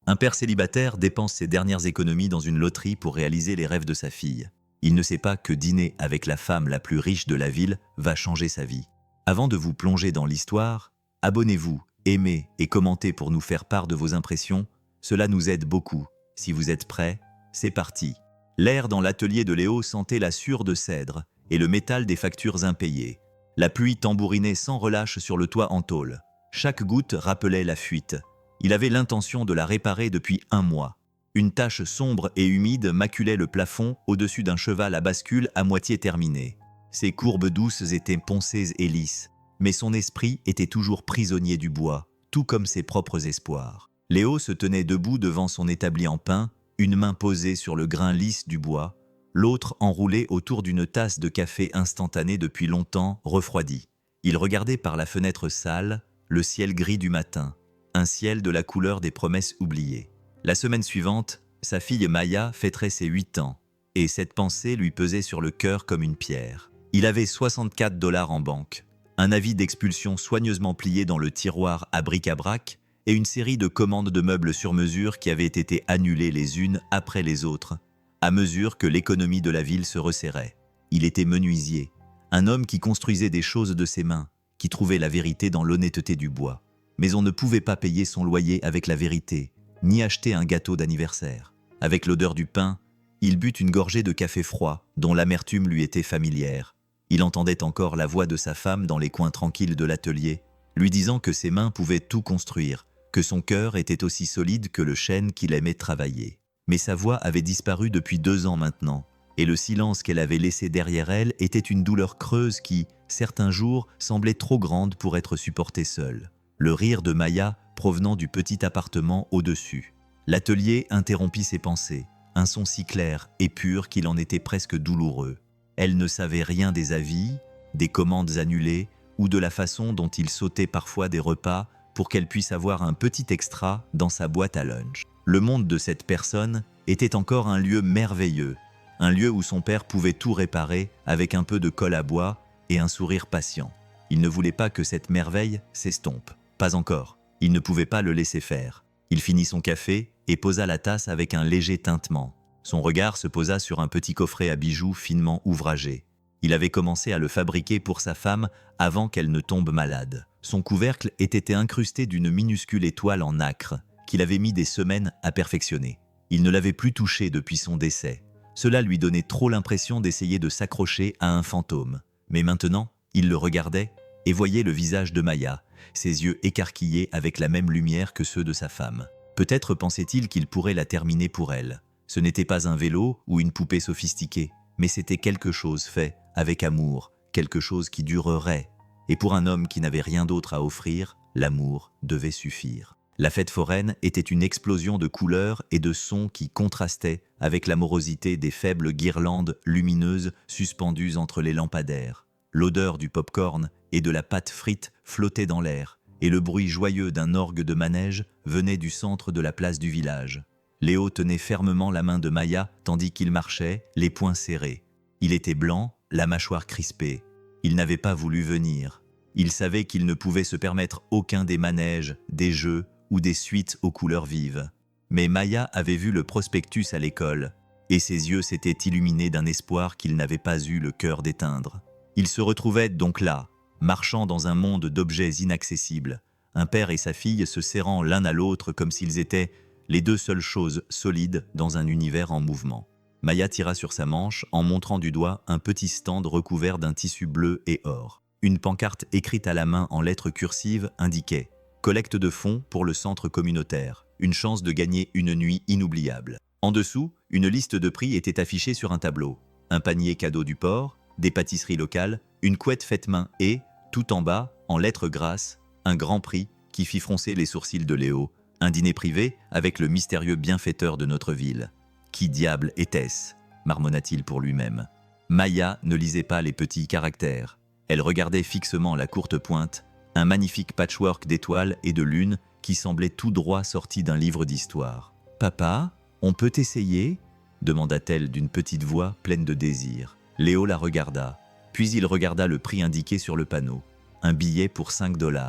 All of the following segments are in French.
Un père célibataire dépense ses dernières économies dans une loterie pour réaliser les rêves de sa fille. Il ne sait pas que dîner avec la femme la plus riche de la ville va changer sa vie. Avant de vous plonger dans l'histoire, abonnez-vous, aimez et commentez pour nous faire part de vos impressions. Cela nous aide beaucoup. Si vous êtes prêts, c'est parti. L'air dans l'atelier de Léo sentait la sueur de cèdre et le métal des factures impayées. La pluie tambourinait sans relâche sur le toit en tôle. Chaque goutte rappelait la fuite. Il avait l'intention de la réparer depuis 1 mois. Une tache sombre et humide maculait le plafond au-dessus d'un cheval à bascule à moitié terminé. Ses courbes douces étaient poncées et lisses, mais son esprit était toujours prisonnier du bois, tout comme ses propres espoirs. Léo se tenait debout devant son établi en pin, une main posée sur le grain lisse du bois, l'autre enroulée autour d'une tasse de café instantané depuis longtemps refroidie. Il regardait par la fenêtre sale le ciel gris du matin, un ciel de la couleur des promesses oubliées. La semaine suivante, sa fille Maya fêterait ses 8 ans, et cette pensée lui pesait sur le cœur comme une pierre. Il avait 64 $ en banque, un avis d'expulsion soigneusement plié dans le tiroir à bric-à-brac et une série de commandes de meubles sur mesure qui avaient été annulées les unes après les autres, à mesure que l'économie de la ville se resserrait. Il était menuisier, un homme qui construisait des choses de ses mains, qui trouvait la vérité dans l'honnêteté du bois. Mais on ne pouvait pas payer son loyer avec la vérité, ni acheter un gâteau d'anniversaire. Avec l'odeur du pain, il but une gorgée de café froid, dont l'amertume lui était familière. Il entendait encore la voix de sa femme dans les coins tranquilles de l'atelier, lui disant que ses mains pouvaient tout construire, que son cœur était aussi solide que le chêne qu'il aimait travailler. Mais sa voix avait disparu depuis 2 ans maintenant, et le silence qu'elle avait laissé derrière elle était une douleur creuse qui, certains jours, semblait trop grande pour être supportée seule. Le rire de Maya provenant du petit appartement au-dessus. L'atelier interrompit ses pensées, un son si clair et pur qu'il en était presque douloureux. Elle ne savait rien des avis, des commandes annulées ou de la façon dont il sautait parfois des repas pour qu'elle puisse avoir un petit extra dans sa boîte à lunch. Le monde de cette personne était encore un lieu merveilleux, un lieu où son père pouvait tout réparer avec un peu de colle à bois et un sourire patient. Il ne voulait pas que cette merveille s'estompe. Pas encore. Il ne pouvait pas le laisser faire. Il finit son café et posa la tasse avec un léger tintement. Son regard se posa sur un petit coffret à bijoux finement ouvragé. Il avait commencé à le fabriquer pour sa femme avant qu'elle ne tombe malade. Son couvercle était incrusté d'une minuscule étoile en nacre qu'il avait mis des semaines à perfectionner. Il ne l'avait plus touché depuis son décès. Cela lui donnait trop l'impression d'essayer de s'accrocher à un fantôme. Mais maintenant, il le regardait et voyait le visage de Maya, ses yeux écarquillés avec la même lumière que ceux de sa femme. Peut-être pensait-il qu'il pourrait la terminer pour elle. Ce n'était pas un vélo ou une poupée sophistiquée, mais c'était quelque chose fait avec amour, quelque chose qui durerait. Et pour un homme qui n'avait rien d'autre à offrir, l'amour devait suffire. La fête foraine était une explosion de couleurs et de sons qui contrastaient avec l'amorosité des faibles guirlandes lumineuses suspendues entre les lampadaires. L'odeur du pop-corn et de la pâte frite flottait dans l'air, et le bruit joyeux d'un orgue de manège venait du centre de la place du village. Léo tenait fermement la main de Maya tandis qu'il marchait, les poings serrés. Il était blanc, la mâchoire crispée. Il n'avait pas voulu venir. Il savait qu'il ne pouvait se permettre aucun des manèges, des jeux ou des suites aux couleurs vives. Mais Maya avait vu le prospectus à l'école, et ses yeux s'étaient illuminés d'un espoir qu'il n'avait pas eu le cœur d'éteindre. Il se retrouvait donc là, marchant dans un monde d'objets inaccessibles, un père et sa fille se serrant l'un à l'autre comme s'ils étaient les 2 seules choses solides dans un univers en mouvement. Maya tira sur sa manche en montrant du doigt un petit stand recouvert d'un tissu bleu et or. Une pancarte écrite à la main en lettres cursives indiquait « Collecte de fonds pour le centre communautaire, une chance de gagner une nuit inoubliable ». En dessous, une liste de prix était affichée sur un tableau. Un panier cadeau du port, des pâtisseries locales, une couette faite main et, tout en bas, en lettres grasses, un grand prix qui fit froncer les sourcils de Léo, un dîner privé avec le mystérieux bienfaiteur de notre ville. Qui diable était-ce ? Marmonna-t-il pour lui-même. Maya ne lisait pas les petits caractères. Elle regardait fixement la courte pointe, un magnifique patchwork d'étoiles et de lunes qui semblait tout droit sorti d'un livre d'histoire. « Papa, on peut essayer ?» demanda-t-elle d'une petite voix pleine de désir. Léo la regarda, puis il regarda le prix indiqué sur le panneau. Un billet pour 5 $.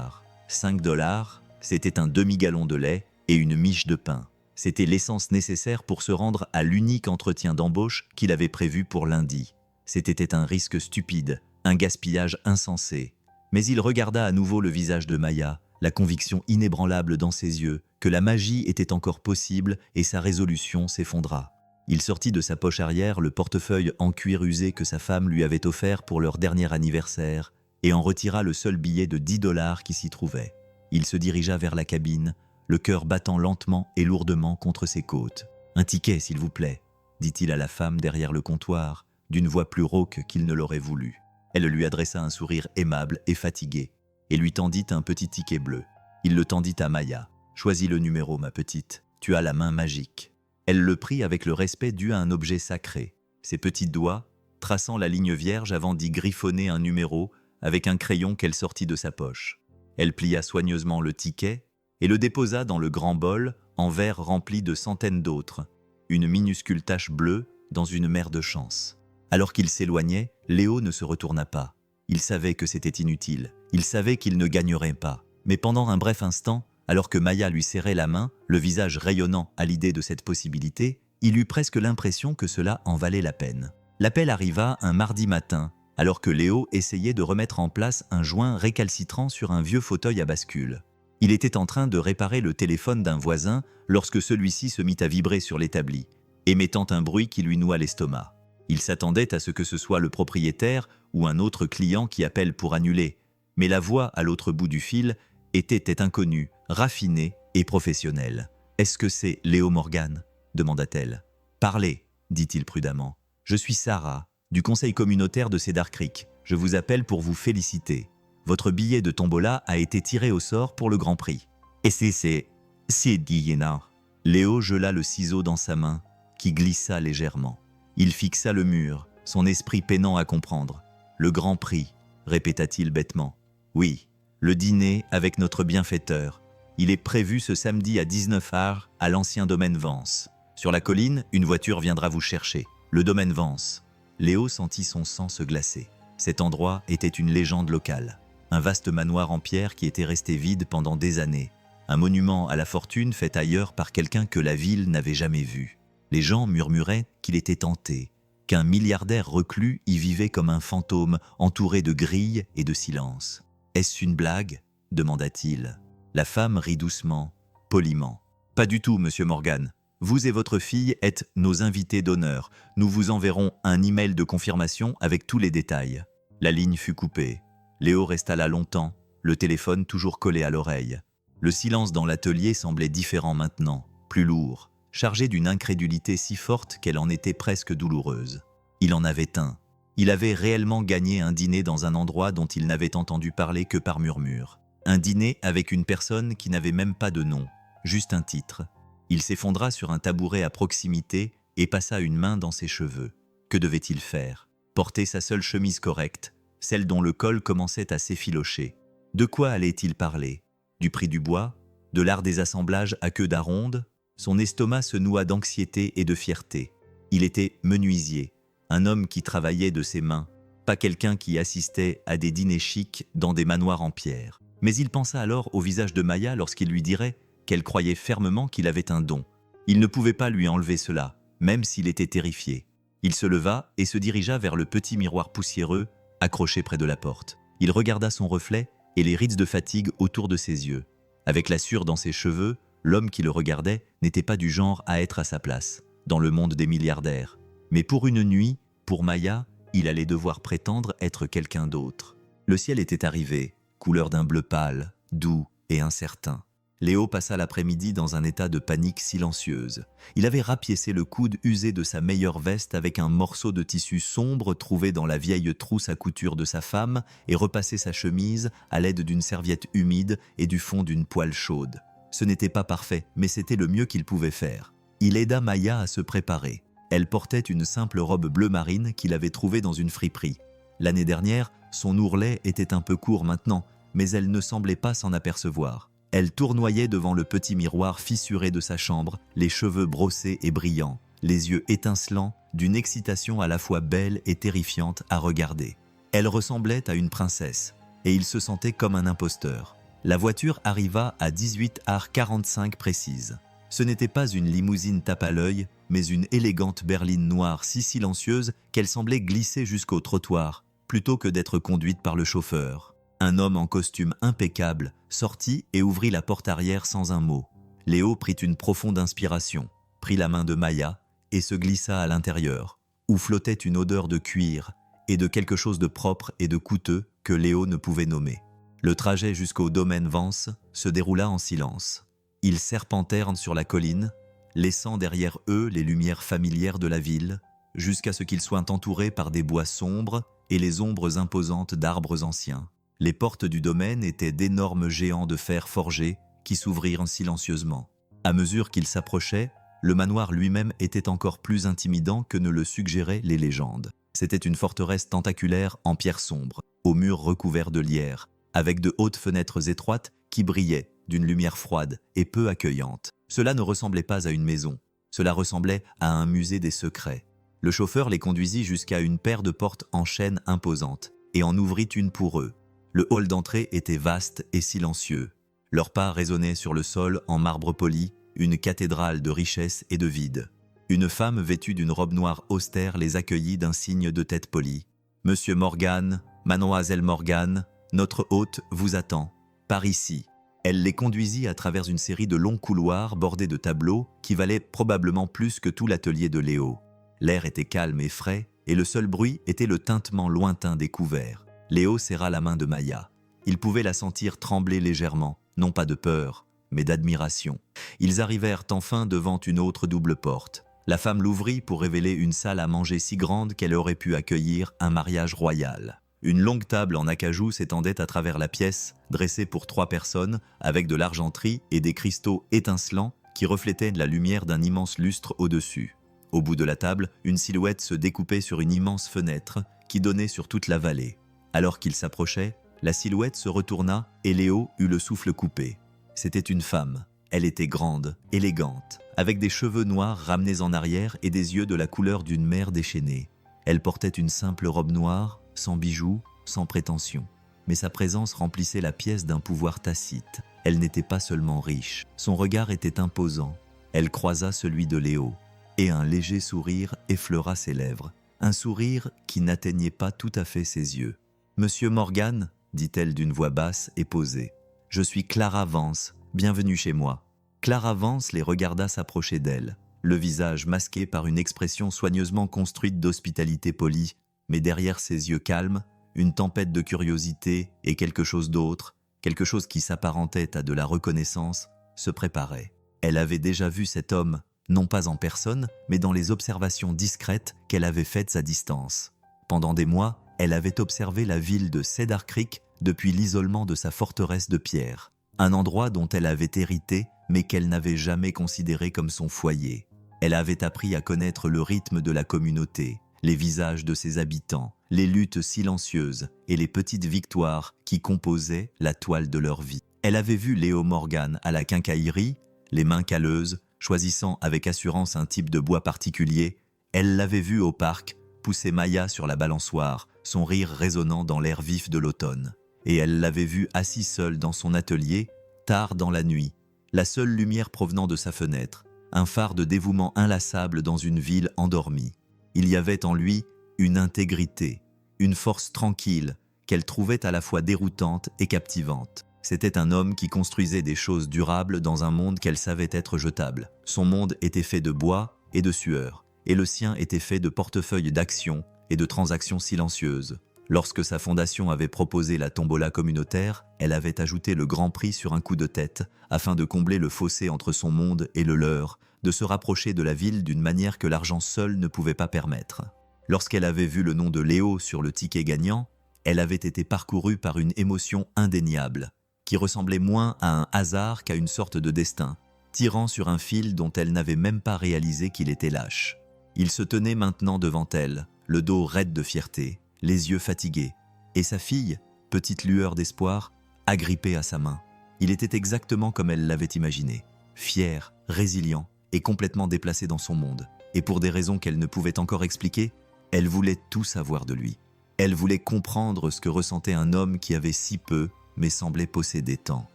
5 $, c'était un demi-gallon de lait et une miche de pain. C'était l'essence nécessaire pour se rendre à l'unique entretien d'embauche qu'il avait prévu pour lundi. C'était un risque stupide, un gaspillage insensé. Mais il regarda à nouveau le visage de Maya, la conviction inébranlable dans ses yeux que la magie était encore possible et sa résolution s'effondra. Il sortit de sa poche arrière le portefeuille en cuir usé que sa femme lui avait offert pour leur dernier anniversaire et en retira le seul billet de 10 $ qui s'y trouvait. Il se dirigea vers la cabine, le cœur battant lentement et lourdement contre ses côtes. « Un ticket, s'il vous plaît », dit-il à la femme derrière le comptoir, d'une voix plus rauque qu'il ne l'aurait voulu. Elle lui adressa un sourire aimable et fatigué, et lui tendit un petit ticket bleu. Il le tendit à Maya. « Choisis le numéro, ma petite, tu as la main magique. » Elle le prit avec le respect dû à un objet sacré, ses petits doigts traçant la ligne vierge avant d'y griffonner un numéro avec un crayon qu'elle sortit de sa poche. Elle plia soigneusement le ticket et le déposa dans le grand bol en verre rempli de centaines d'autres, une minuscule tache bleue dans une mer de chance. Alors qu'il s'éloignait, Léo ne se retourna pas. Il savait que c'était inutile, il savait qu'il ne gagnerait pas. Mais pendant un bref instant, alors que Maya lui serrait la main, le visage rayonnant à l'idée de cette possibilité, il eut presque l'impression que cela en valait la peine. L'appel arriva un mardi matin, alors que Léo essayait de remettre en place un joint récalcitrant sur un vieux fauteuil à bascule. Il était en train de réparer le téléphone d'un voisin lorsque celui-ci se mit à vibrer sur l'établi, émettant un bruit qui lui noua l'estomac. Il s'attendait à ce que ce soit le propriétaire ou un autre client qui appelle pour annuler, mais la voix à l'autre bout du fil était inconnue, raffinée et professionnelle. « Est-ce que c'est Léo Morgan ?» demanda-t-elle. « Parlez, dit-il prudemment. Je suis Sarah, du conseil communautaire de Cedar Creek. Je vous appelle pour vous féliciter. Votre billet de tombola a été tiré au sort pour le Grand Prix. » « Et c'est Diana. » Léo gela le ciseau dans sa main, qui glissa légèrement. Il fixa le mur, son esprit peinant à comprendre. « Le Grand Prix, » répéta-t-il bêtement. « Oui, le dîner avec notre bienfaiteur. Il est prévu ce samedi à 19h à l'ancien domaine Vance. Sur la colline, une voiture viendra vous chercher. Le domaine Vance. » Léo sentit son sang se glacer. Cet endroit était une légende locale. Un vaste manoir en pierre qui était resté vide pendant des années. Un monument à la fortune fait ailleurs par quelqu'un que la ville n'avait jamais vu. Les gens murmuraient qu'il était hanté, qu'un milliardaire reclus y vivait comme un fantôme entouré de grilles et de silence. « Est-ce une blague ?» demanda-t-il. La femme rit doucement, poliment. « Pas du tout, monsieur Morgan. Vous et votre fille êtes nos invités d'honneur. Nous vous enverrons un email de confirmation avec tous les détails. » La ligne fut coupée. Léo resta là longtemps, le téléphone toujours collé à l'oreille. Le silence dans l'atelier semblait différent maintenant, plus lourd, chargé d'une incrédulité si forte qu'elle en était presque douloureuse. Il en avait un. Il avait réellement gagné un dîner dans un endroit dont il n'avait entendu parler que par murmure. Un dîner avec une personne qui n'avait même pas de nom, juste un titre. Il s'effondra sur un tabouret à proximité et passa une main dans ses cheveux. Que devait-il faire? Porter sa seule chemise correcte, celle dont le col commençait à s'effilocher. De quoi allait-il parler? Du prix du bois? De l'art des assemblages à queue d'aronde? Son estomac se noua d'anxiété et de fierté. Il était menuisier, un homme qui travaillait de ses mains, pas quelqu'un qui assistait à des dîners chics dans des manoirs en pierre. Mais il pensa alors au visage de Maya lorsqu'il lui dirait qu'elle croyait fermement qu'il avait un don. Il ne pouvait pas lui enlever cela, même s'il était terrifié. Il se leva et se dirigea vers le petit miroir poussiéreux accroché près de la porte. Il regarda son reflet et les rides de fatigue autour de ses yeux. Avec la sueur dans ses cheveux, l'homme qui le regardait n'était pas du genre à être à sa place, dans le monde des milliardaires. Mais pour une nuit, pour Maya, il allait devoir prétendre être quelqu'un d'autre. Le ciel était arrivé, couleur d'un bleu pâle, doux et incertain. Léo passa l'après-midi dans un état de panique silencieuse. Il avait rapiécé le coude usé de sa meilleure veste avec un morceau de tissu sombre trouvé dans la vieille trousse à couture de sa femme et repassé sa chemise à l'aide d'une serviette humide et du fond d'une poêle chaude. Ce n'était pas parfait, mais c'était le mieux qu'il pouvait faire. Il aida Maya à se préparer. Elle portait une simple robe bleu marine qu'il avait trouvée dans une friperie. L'année dernière, son ourlet était un peu court maintenant, mais elle ne semblait pas s'en apercevoir. Elle tournoyait devant le petit miroir fissuré de sa chambre, les cheveux brossés et brillants, les yeux étincelants, d'une excitation à la fois belle et terrifiante à regarder. Elle ressemblait à une princesse, et il se sentait comme un imposteur. La voiture arriva à 18h45 précise. Ce n'était pas une limousine tape à l'œil, mais une élégante berline noire si silencieuse qu'elle semblait glisser jusqu'au trottoir, plutôt que d'être conduite par le chauffeur. Un homme en costume impeccable sortit et ouvrit la porte arrière sans un mot. Léo prit une profonde inspiration, prit la main de Maya et se glissa à l'intérieur, où flottait une odeur de cuir et de quelque chose de propre et de coûteux que Léo ne pouvait nommer. Le trajet jusqu'au domaine Vance se déroula en silence. Ils serpentèrent sur la colline, laissant derrière eux les lumières familières de la ville, jusqu'à ce qu'ils soient entourés par des bois sombres et les ombres imposantes d'arbres anciens. Les portes du domaine étaient d'énormes géants de fer forgé qui s'ouvrirent silencieusement. À mesure qu'ils s'approchaient, le manoir lui-même était encore plus intimidant que ne le suggéraient les légendes. C'était une forteresse tentaculaire en pierre sombre, aux murs recouverts de lierre, avec de hautes fenêtres étroites qui brillaient d'une lumière froide et peu accueillante. Cela ne ressemblait pas à une maison, cela ressemblait à un musée des secrets. Le chauffeur les conduisit jusqu'à une paire de portes en chêne imposantes et en ouvrit une pour eux. Le hall d'entrée était vaste et silencieux. Leurs pas résonnaient sur le sol en marbre poli, une cathédrale de richesse et de vide. Une femme vêtue d'une robe noire austère les accueillit d'un signe de tête polie. « Monsieur Morgan, Mademoiselle Morgan, notre hôte vous attend. Par ici. » Elle les conduisit à travers une série de longs couloirs bordés de tableaux qui valaient probablement plus que tout l'atelier de Léo. L'air était calme et frais, et le seul bruit était le tintement lointain des couverts. Léo serra la main de Maya. Il pouvait la sentir trembler légèrement, non pas de peur, mais d'admiration. Ils arrivèrent enfin devant une autre double porte. La femme l'ouvrit pour révéler une salle à manger si grande qu'elle aurait pu accueillir un mariage royal. Une longue table en acajou s'étendait à travers la pièce, dressée pour 3 personnes, avec de l'argenterie et des cristaux étincelants qui reflétaient la lumière d'un immense lustre au-dessus. Au bout de la table, une silhouette se découpait sur une immense fenêtre qui donnait sur toute la vallée. Alors qu'il s'approchait, la silhouette se retourna et Léo eut le souffle coupé. C'était une femme. Elle était grande, élégante, avec des cheveux noirs ramenés en arrière et des yeux de la couleur d'une mer déchaînée. Elle portait une simple robe noire, sans bijoux, sans prétention. Mais sa présence remplissait la pièce d'un pouvoir tacite. Elle n'était pas seulement riche, son regard était imposant. Elle croisa celui de Léo, et un léger sourire effleura ses lèvres. Un sourire qui n'atteignait pas tout à fait ses yeux. « Monsieur Morgan, dit-elle d'une voix basse et posée. Je suis Clara Vance, bienvenue chez moi. » Clara Vance les regarda s'approcher d'elle, le visage masqué par une expression soigneusement construite d'hospitalité polie, mais derrière ses yeux calmes, une tempête de curiosité et quelque chose d'autre, quelque chose qui s'apparentait à de la reconnaissance, se préparait. Elle avait déjà vu cet homme, non pas en personne, mais dans les observations discrètes qu'elle avait faites à distance. Pendant des mois, elle avait observé la ville de Cedar Creek depuis l'isolement de sa forteresse de pierre, un endroit dont elle avait hérité, mais qu'elle n'avait jamais considéré comme son foyer. Elle avait appris à connaître le rythme de la communauté, les visages de ses habitants, les luttes silencieuses et les petites victoires qui composaient la toile de leur vie. Elle avait vu Léo Morgan à la quincaillerie, les mains calleuses, choisissant avec assurance un type de bois particulier. Elle l'avait vu au parc, pousser Maya sur la balançoire, son rire résonnant dans l'air vif de l'automne. Et elle l'avait vu assis seul dans son atelier, tard dans la nuit, la seule lumière provenant de sa fenêtre, un phare de dévouement inlassable dans une ville endormie. Il y avait en lui une intégrité, une force tranquille qu'elle trouvait à la fois déroutante et captivante. C'était un homme qui construisait des choses durables dans un monde qu'elle savait être jetable. Son monde était fait de bois et de sueur, et le sien était fait de portefeuilles d'actions et de transactions silencieuses. Lorsque sa fondation avait proposé la tombola communautaire, elle avait ajouté le grand prix sur un coup de tête, afin de combler le fossé entre son monde et le leur, de se rapprocher de la ville d'une manière que l'argent seul ne pouvait pas permettre. Lorsqu'elle avait vu le nom de Léo sur le ticket gagnant, elle avait été parcourue par une émotion indéniable, qui ressemblait moins à un hasard qu'à une sorte de destin, tirant sur un fil dont elle n'avait même pas réalisé qu'il était lâche. Il se tenait maintenant devant elle, le dos raide de fierté, les yeux fatigués, et sa fille, petite lueur d'espoir, agrippée à sa main. Il était exactement comme elle l'avait imaginé, fier, résilient et complètement déplacé dans son monde. Et pour des raisons qu'elle ne pouvait encore expliquer, elle voulait tout savoir de lui. Elle voulait comprendre ce que ressentait un homme qui avait si peu, mais semblait posséder tant.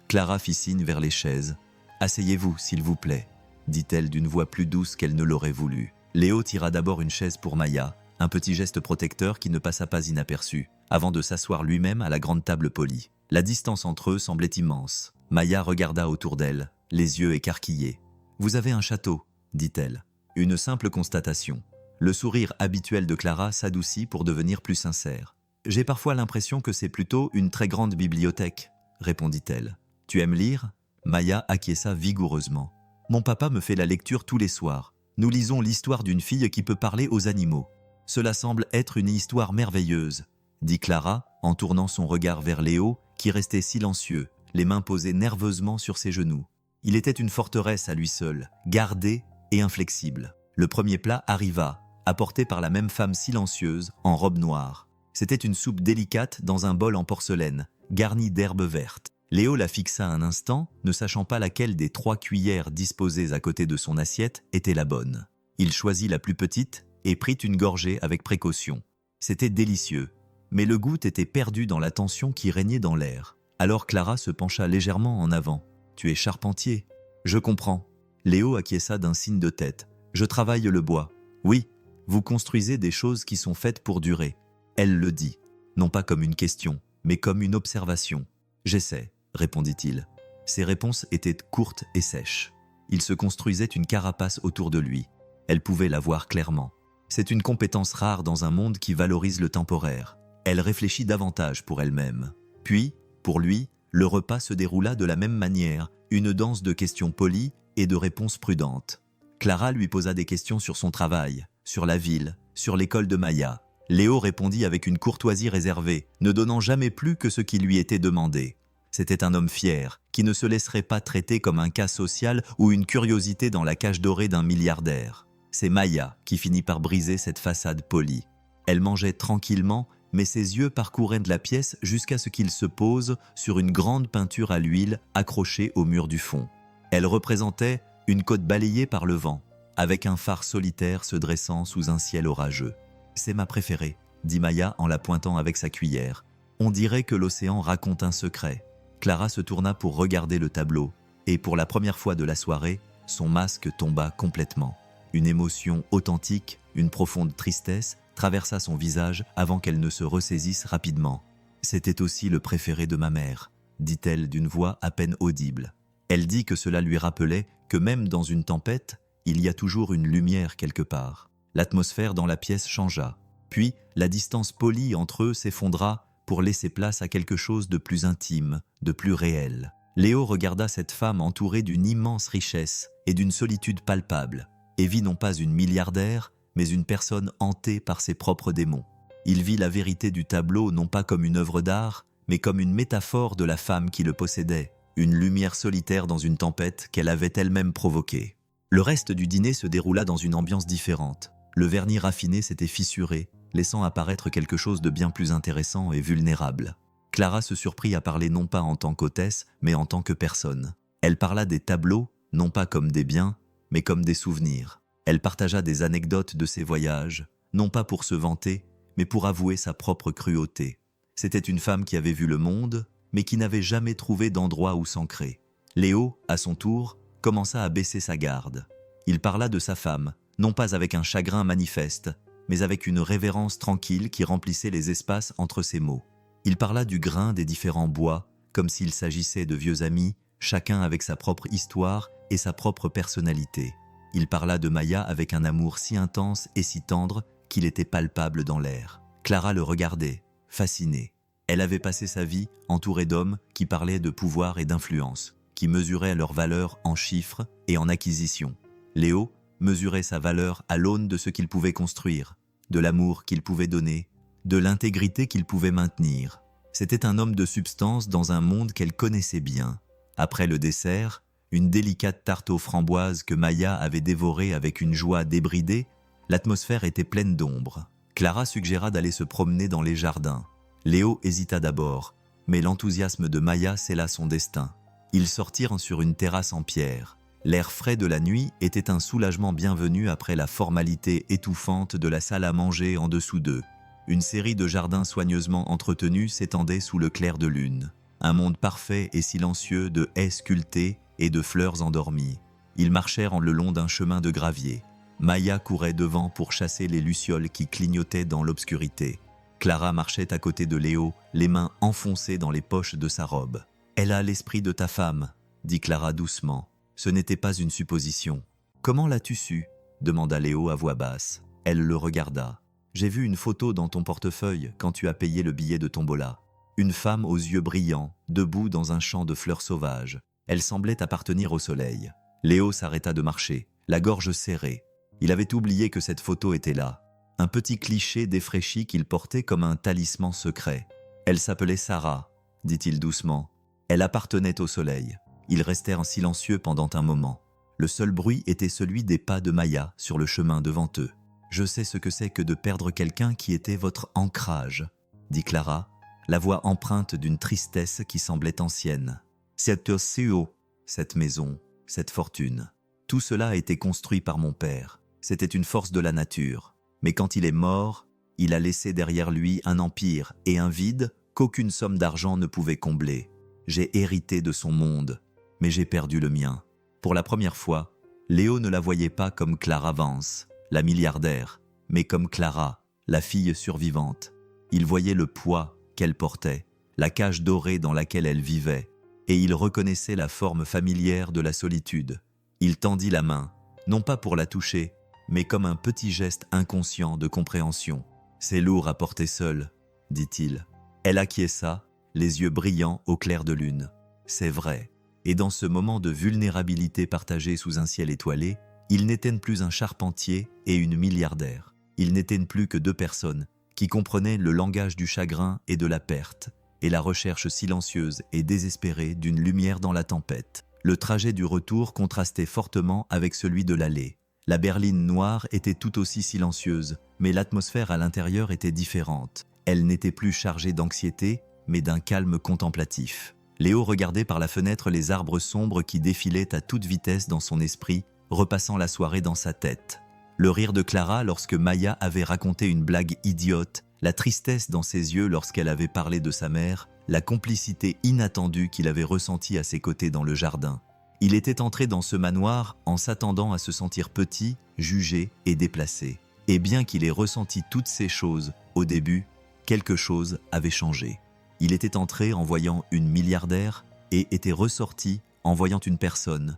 Clara fit signe vers les chaises. « Asseyez-vous, s'il vous plaît. » dit-elle d'une voix plus douce qu'elle ne l'aurait voulu. Léo tira d'abord une chaise pour Maya, un petit geste protecteur qui ne passa pas inaperçu, avant de s'asseoir lui-même à la grande table polie. La distance entre eux semblait immense. Maya regarda autour d'elle, les yeux écarquillés. « Vous avez un château », dit-elle. Une simple constatation. Le sourire habituel de Clara s'adoucit pour devenir plus sincère. « J'ai parfois l'impression que c'est plutôt une très grande bibliothèque, » répondit-elle. « Tu aimes lire ?» Maya acquiesça vigoureusement. « Mon papa me fait la lecture tous les soirs. Nous lisons l'histoire d'une fille qui peut parler aux animaux. Cela semble être une histoire merveilleuse, » dit Clara en tournant son regard vers Léo qui restait silencieux, les mains posées nerveusement sur ses genoux. Il était une forteresse à lui seul, gardée et inflexible. Le premier plat arriva, apporté par la même femme silencieuse, en robe noire. C'était une soupe délicate dans un bol en porcelaine, garnie d'herbes vertes. Léo la fixa un instant, ne sachant pas laquelle des 3 cuillères disposées à côté de son assiette était la bonne. Il choisit la plus petite et prit une gorgée avec précaution. C'était délicieux, mais le goût était perdu dans la tension qui régnait dans l'air. Alors Clara se pencha légèrement en avant. « Tu es charpentier ?»« Je comprends. » Léo acquiesça d'un signe de tête. « Je travaille le bois. »« Oui, vous construisez des choses qui sont faites pour durer. » Elle le dit, non pas comme une question, mais comme une observation. « J'essaie, » répondit-il. Ses réponses étaient courtes et sèches. Il se construisait une carapace autour de lui. Elle pouvait la voir clairement. C'est une compétence rare dans un monde qui valorise le temporaire. Elle réfléchit davantage pour elle-même. Puis, pour lui, le repas se déroula de la même manière, une danse de questions polies et de réponses prudentes. Clara lui posa des questions sur son travail, sur la ville, sur l'école de Maya. Léo répondit avec une courtoisie réservée, ne donnant jamais plus que ce qui lui était demandé. C'était un homme fier, qui ne se laisserait pas traiter comme un cas social ou une curiosité dans la cage dorée d'un milliardaire. C'est Maya qui finit par briser cette façade polie. Elle mangeait tranquillement, mais ses yeux parcouraient de la pièce jusqu'à ce qu'ils se posent sur une grande peinture à l'huile accrochée au mur du fond. Elle représentait une côte balayée par le vent, avec un phare solitaire se dressant sous un ciel orageux. « C'est ma préférée », dit Maya en la pointant avec sa cuillère. « On dirait que l'océan raconte un secret. » Clara se tourna pour regarder le tableau, et pour la première fois de la soirée, son masque tomba complètement. Une émotion authentique, une profonde tristesse, traversa son visage avant qu'elle ne se ressaisisse rapidement. « C'était aussi le préféré de ma mère », dit-elle d'une voix à peine audible. Elle dit que cela lui rappelait que même dans une tempête, il y a toujours une lumière quelque part. L'atmosphère dans la pièce changea. Puis, la distance polie entre eux s'effondra pour laisser place à quelque chose de plus intime, de plus réel. Léo regarda cette femme entourée d'une immense richesse et d'une solitude palpable, et vit non pas une milliardaire, mais une personne hantée par ses propres démons. Il vit la vérité du tableau non pas comme une œuvre d'art, mais comme une métaphore de la femme qui le possédait, une lumière solitaire dans une tempête qu'elle avait elle-même provoquée. Le reste du dîner se déroula dans une ambiance différente. Le vernis raffiné s'était fissuré, laissant apparaître quelque chose de bien plus intéressant et vulnérable. Clara se surprit à parler non pas en tant qu'hôtesse, mais en tant que personne. Elle parla des tableaux, non pas comme des biens, mais comme des souvenirs. Elle partagea des anecdotes de ses voyages, non pas pour se vanter, mais pour avouer sa propre cruauté. C'était une femme qui avait vu le monde, mais qui n'avait jamais trouvé d'endroit où s'ancrer. Léo, à son tour, commença à baisser sa garde. Il parla de sa femme, non pas avec un chagrin manifeste, mais avec une révérence tranquille qui remplissait les espaces entre ses mots. Il parla du grain des différents bois, comme s'il s'agissait de vieux amis, chacun avec sa propre histoire et sa propre personnalité. Il parla de Maya avec un amour si intense et si tendre qu'il était palpable dans l'air. Clara le regardait, fascinée. Elle avait passé sa vie entourée d'hommes qui parlaient de pouvoir et d'influence, qui mesuraient leur valeur en chiffres et en acquisitions. Léo mesurait sa valeur à l'aune de ce qu'il pouvait construire, de l'amour qu'il pouvait donner, de l'intégrité qu'il pouvait maintenir. C'était un homme de substance dans un monde qu'elle connaissait bien. Après le dessert, une délicate tarte aux framboises que Maya avait dévorée avec une joie débridée, l'atmosphère était pleine d'ombre. Clara suggéra d'aller se promener dans les jardins. Léo hésita d'abord, mais l'enthousiasme de Maya scella son destin. Ils sortirent sur une terrasse en pierre. L'air frais de la nuit était un soulagement bienvenu après la formalité étouffante de la salle à manger en dessous d'eux. Une série de jardins soigneusement entretenus s'étendait sous le clair de lune. Un monde parfait et silencieux de haies sculptées et de fleurs endormies. Ils marchèrent le long d'un chemin de gravier. Maya courait devant pour chasser les lucioles qui clignotaient dans l'obscurité. Clara marchait à côté de Léo, les mains enfoncées dans les poches de sa robe. « Elle a l'esprit de ta femme », dit Clara doucement. Ce n'était pas une supposition. « Comment l'as-tu su ?» demanda Léo à voix basse. Elle le regarda. « J'ai vu une photo dans ton portefeuille quand tu as payé le billet de tombola. Une femme aux yeux brillants, debout dans un champ de fleurs sauvages. Elle semblait appartenir au soleil. » Léo s'arrêta de marcher, la gorge serrée. Il avait oublié que cette photo était là. Un petit cliché défraîchi qu'il portait comme un talisman secret. « Elle s'appelait Sarah », dit-il doucement. « Elle appartenait au soleil. » Ils restèrent silencieux pendant un moment. Le seul bruit était celui des pas de Maya sur le chemin devant eux. « Je sais ce que c'est que de perdre quelqu'un qui était votre ancrage, » dit Clara, la voix empreinte d'une tristesse qui semblait ancienne. « C'est aussi haut, cette maison, cette fortune. Tout cela a été construit par mon père. C'était une force de la nature. Mais quand il est mort, il a laissé derrière lui un empire et un vide qu'aucune somme d'argent ne pouvait combler. J'ai hérité de son monde, mais j'ai perdu le mien. » Pour la première fois, Léo ne la voyait pas comme Clara Vance, la milliardaire, mais comme Clara, la fille survivante. Il voyait le poids qu'elle portait, la cage dorée dans laquelle elle vivait, et il reconnaissait la forme familière de la solitude. Il tendit la main, non pas pour la toucher, mais comme un petit geste inconscient de compréhension. « C'est lourd à porter seul, » dit-il. Elle acquiesça, les yeux brillants au clair de lune. « C'est vrai. » Et dans ce moment de vulnérabilité partagée sous un ciel étoilé, ils n'étaient plus un charpentier et une milliardaire. Ils n'étaient plus que deux personnes qui comprenaient le langage du chagrin et de la perte, et la recherche silencieuse et désespérée d'une lumière dans la tempête. Le trajet du retour contrastait fortement avec celui de l'aller. La berline noire était tout aussi silencieuse, mais l'atmosphère à l'intérieur était différente. Elle n'était plus chargée d'anxiété, mais d'un calme contemplatif. Léo regardait par la fenêtre les arbres sombres qui défilaient à toute vitesse dans son esprit, repassant la soirée dans sa tête. Le rire de Clara lorsque Maya avait raconté une blague idiote, la tristesse dans ses yeux lorsqu'elle avait parlé de sa mère, la complicité inattendue qu'il avait ressentie à ses côtés dans le jardin. Il était entré dans ce manoir en s'attendant à se sentir petit, jugé et déplacé. Et bien qu'il ait ressenti toutes ces choses, au début, quelque chose avait changé. Il était entré en voyant une milliardaire et était ressorti en voyant une personne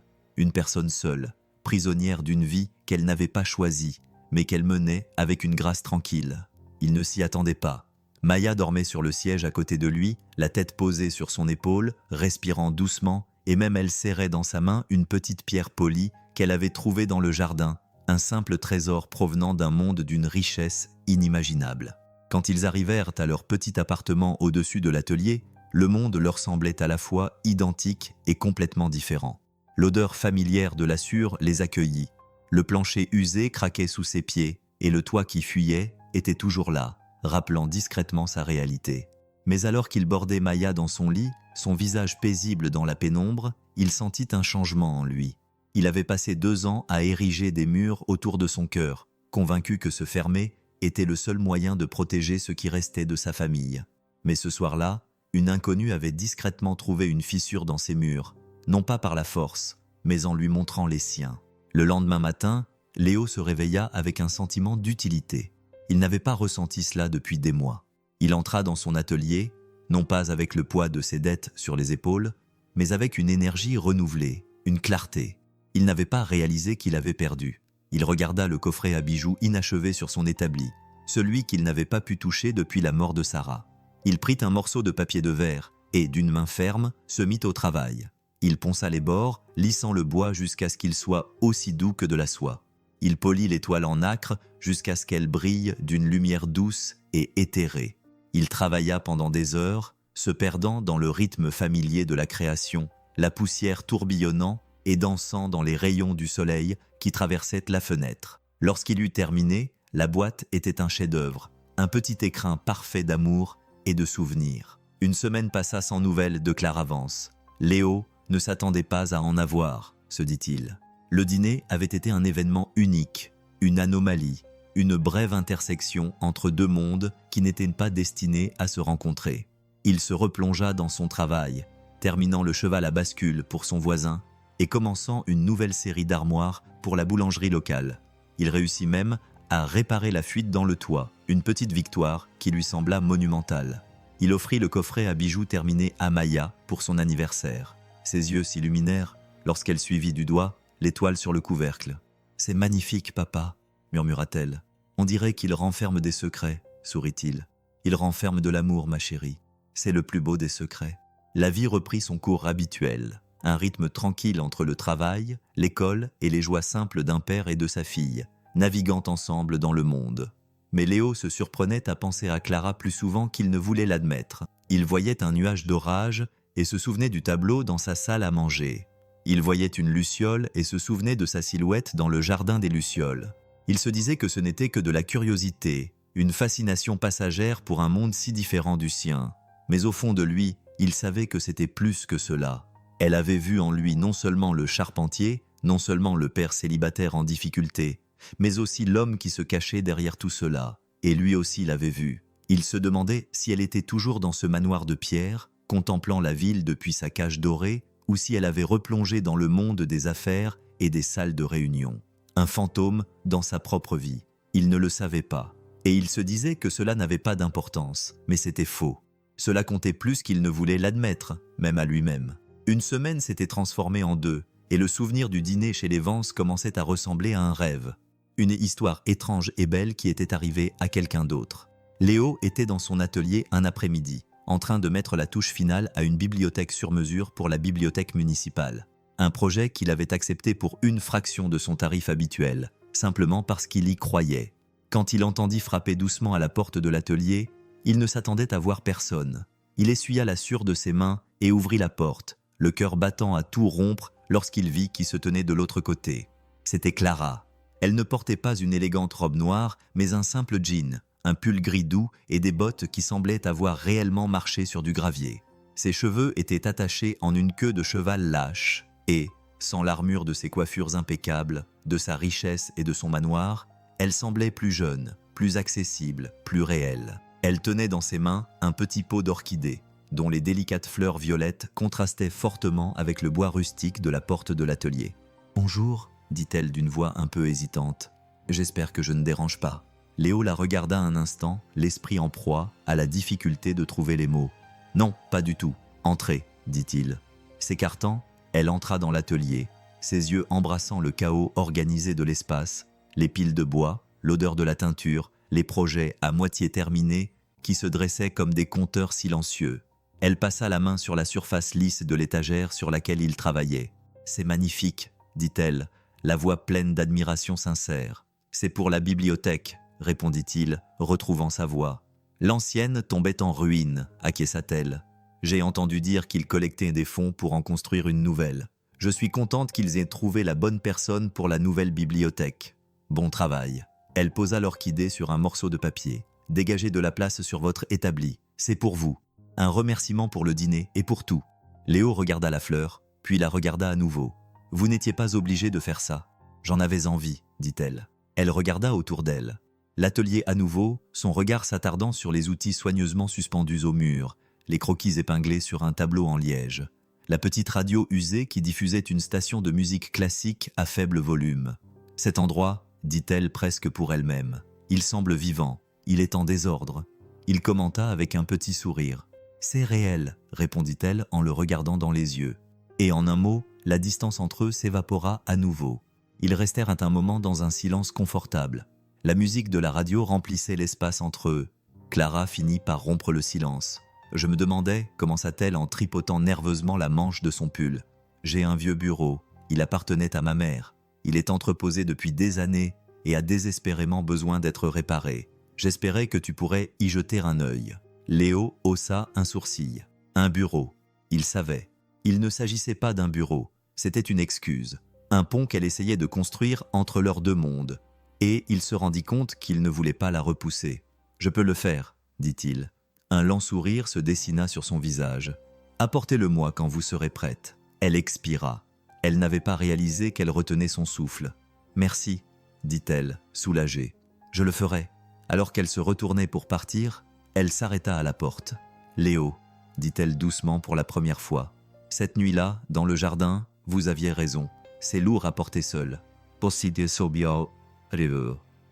seule, prisonnière d'une vie qu'elle n'avait pas choisie, mais qu'elle menait avec une grâce tranquille. Il ne s'y attendait pas. Maya dormait sur le siège à côté de lui, la tête posée sur son épaule, respirant doucement, et même elle serrait dans sa main une petite pierre polie qu'elle avait trouvée dans le jardin, un simple trésor provenant d'un monde d'une richesse inimaginable. Quand ils arrivèrent à leur petit appartement au-dessus de l'atelier, le monde leur semblait à la fois identique et complètement différent. L'odeur familière de la sûre les accueillit. Le plancher usé craquait sous ses pieds et le toit qui fuyait était toujours là, rappelant discrètement sa réalité. Mais alors qu'il bordait Maya dans son lit, son visage paisible dans la pénombre, il sentit un changement en lui. Il avait passé 2 ans à ériger des murs autour de son cœur, convaincu que se fermer était le seul moyen de protéger ce qui restait de sa famille. Mais ce soir-là, une inconnue avait discrètement trouvé une fissure dans ses murs, non pas par la force, mais en lui montrant les siens. Le lendemain matin, Léo se réveilla avec un sentiment d'utilité. Il n'avait pas ressenti cela depuis des mois. Il entra dans son atelier, non pas avec le poids de ses dettes sur les épaules, mais avec une énergie renouvelée, une clarté. Il n'avait pas réalisé qu'il avait perdu. Il regarda le coffret à bijoux inachevé sur son établi, celui qu'il n'avait pas pu toucher depuis la mort de Sarah. Il prit un morceau de papier de verre et, d'une main ferme, se mit au travail. Il ponça les bords, lissant le bois jusqu'à ce qu'il soit aussi doux que de la soie. Il polit les toiles en nacre jusqu'à ce qu'elles brillent d'une lumière douce et éthérée. Il travailla pendant des heures, se perdant dans le rythme familier de la création, la poussière tourbillonnant et dansant dans les rayons du soleil qui traversaient la fenêtre. Lorsqu'il eut terminé, la boîte était un chef-d'œuvre, un petit écrin parfait d'amour et de souvenirs. Une semaine passa sans nouvelles de Clara Vance. Léo ne s'attendait pas à en avoir, se dit-il. Le dîner avait été un événement unique, une anomalie, une brève intersection entre deux mondes qui n'étaient pas destinés à se rencontrer. Il se replongea dans son travail, terminant le cheval à bascule pour son voisin, et commençant une nouvelle série d'armoires pour la boulangerie locale. Il réussit même à réparer la fuite dans le toit, une petite victoire qui lui sembla monumentale. Il offrit le coffret à bijoux terminé à Maya pour son anniversaire. Ses yeux s'illuminèrent lorsqu'elle suivit du doigt l'étoile sur le couvercle. « C'est magnifique, papa », murmura-t-elle. « On dirait qu'il renferme des secrets », sourit-il. « Il renferme de l'amour, ma chérie. C'est le plus beau des secrets. » La vie reprit son cours habituel, un rythme tranquille entre le travail, l'école et les joies simples d'un père et de sa fille, naviguant ensemble dans le monde. Mais Léo se surprenait à penser à Clara plus souvent qu'il ne voulait l'admettre. Il voyait un nuage d'orage et se souvenait du tableau dans sa salle à manger. Il voyait une luciole et se souvenait de sa silhouette dans le jardin des lucioles. Il se disait que ce n'était que de la curiosité, une fascination passagère pour un monde si différent du sien. Mais au fond de lui, il savait que c'était plus que cela. Elle avait vu en lui non seulement le charpentier, non seulement le père célibataire en difficulté, mais aussi l'homme qui se cachait derrière tout cela. Et lui aussi l'avait vue. Il se demandait si elle était toujours dans ce manoir de pierre, contemplant la ville depuis sa cage dorée, ou si elle avait replongé dans le monde des affaires et des salles de réunion. Un fantôme dans sa propre vie. Il ne le savait pas. Et il se disait que cela n'avait pas d'importance, mais c'était faux. Cela comptait plus qu'il ne voulait l'admettre, même à lui-même. Une semaine s'était transformée en deux, et le souvenir du dîner chez les Vance commençait à ressembler à un rêve. Une histoire étrange et belle qui était arrivée à quelqu'un d'autre. Léo était dans son atelier un après-midi, en train de mettre la touche finale à une bibliothèque sur mesure pour la bibliothèque municipale. Un projet qu'il avait accepté pour une fraction de son tarif habituel, simplement parce qu'il y croyait. Quand il entendit frapper doucement à la porte de l'atelier, il ne s'attendait à voir personne. Il essuya la sueur de ses mains et ouvrit la porte, le cœur battant à tout rompre lorsqu'il vit qui se tenait de l'autre côté. C'était Clara. Elle ne portait pas une élégante robe noire, mais un simple jean, un pull gris doux et des bottes qui semblaient avoir réellement marché sur du gravier. Ses cheveux étaient attachés en une queue de cheval lâche et, sans l'armure de ses coiffures impeccables, de sa richesse et de son manoir, elle semblait plus jeune, plus accessible, plus réelle. Elle tenait dans ses mains un petit pot d'orchidées, dont les délicates fleurs violettes contrastaient fortement avec le bois rustique de la porte de l'atelier. « Bonjour », dit-elle d'une voix un peu hésitante. « J'espère que je ne dérange pas. » Léo la regarda un instant, l'esprit en proie à la difficulté de trouver les mots. « Non, pas du tout. Entrez, » dit-il. S'écartant, elle entra dans l'atelier, ses yeux embrassant le chaos organisé de l'espace, les piles de bois, l'odeur de la teinture, les projets à moitié terminés qui se dressaient comme des compteurs silencieux. Elle passa la main sur la surface lisse de l'étagère sur laquelle il travaillait. « C'est magnifique, » dit-elle, la voix pleine d'admiration sincère. « C'est pour la bibliothèque, » répondit-il, retrouvant sa voix. « L'ancienne tombait en ruine, acquiesça-t-elle. J'ai entendu dire qu'ils collectaient des fonds pour en construire une nouvelle. Je suis contente qu'ils aient trouvé la bonne personne pour la nouvelle bibliothèque. Bon travail. » Elle posa l'orchidée sur un morceau de papier. « Dégagez de la place sur votre établi. C'est pour vous. Un remerciement pour le dîner et pour tout. » Léo regarda la fleur, puis la regarda à nouveau. « Vous n'étiez pas obligé de faire ça. J'en avais envie, » dit-elle. Elle regarda autour d'elle. L'atelier à nouveau, son regard s'attardant sur les outils soigneusement suspendus au mur, les croquis épinglés sur un tableau en liège, la petite radio usée qui diffusait une station de musique classique à faible volume. « Cet endroit, » dit-elle presque pour elle-même, « il semble vivant, il est en désordre. » Il commenta avec un petit sourire. « C'est réel, » répondit-elle en le regardant dans les yeux. Et en un mot, la distance entre eux s'évapora à nouveau. Ils restèrent un moment dans un silence confortable. La musique de la radio remplissait l'espace entre eux. Clara finit par rompre le silence. « Je me demandais, » commença-t-elle en tripotant nerveusement la manche de son pull. « J'ai un vieux bureau. Il appartenait à ma mère. Il est entreposé depuis des années et a désespérément besoin d'être réparé. J'espérais que tu pourrais y jeter un œil. » Léo haussa un sourcil. Un bureau. Il savait. Il ne s'agissait pas d'un bureau. C'était une excuse. Un pont qu'elle essayait de construire entre leurs deux mondes. Et il se rendit compte qu'il ne voulait pas la repousser. « Je peux le faire, » dit-il. Un lent sourire se dessina sur son visage. « Apportez-le-moi quand vous serez prête. » Elle expira. Elle n'avait pas réalisé qu'elle retenait son souffle. « Merci, » dit-elle, soulagée. « Je le ferai. » Alors qu'elle se retournait pour partir, elle s'arrêta à la porte. « Léo, » dit-elle doucement pour la première fois. « Cette nuit-là, dans le jardin, vous aviez raison, c'est lourd à porter seul. »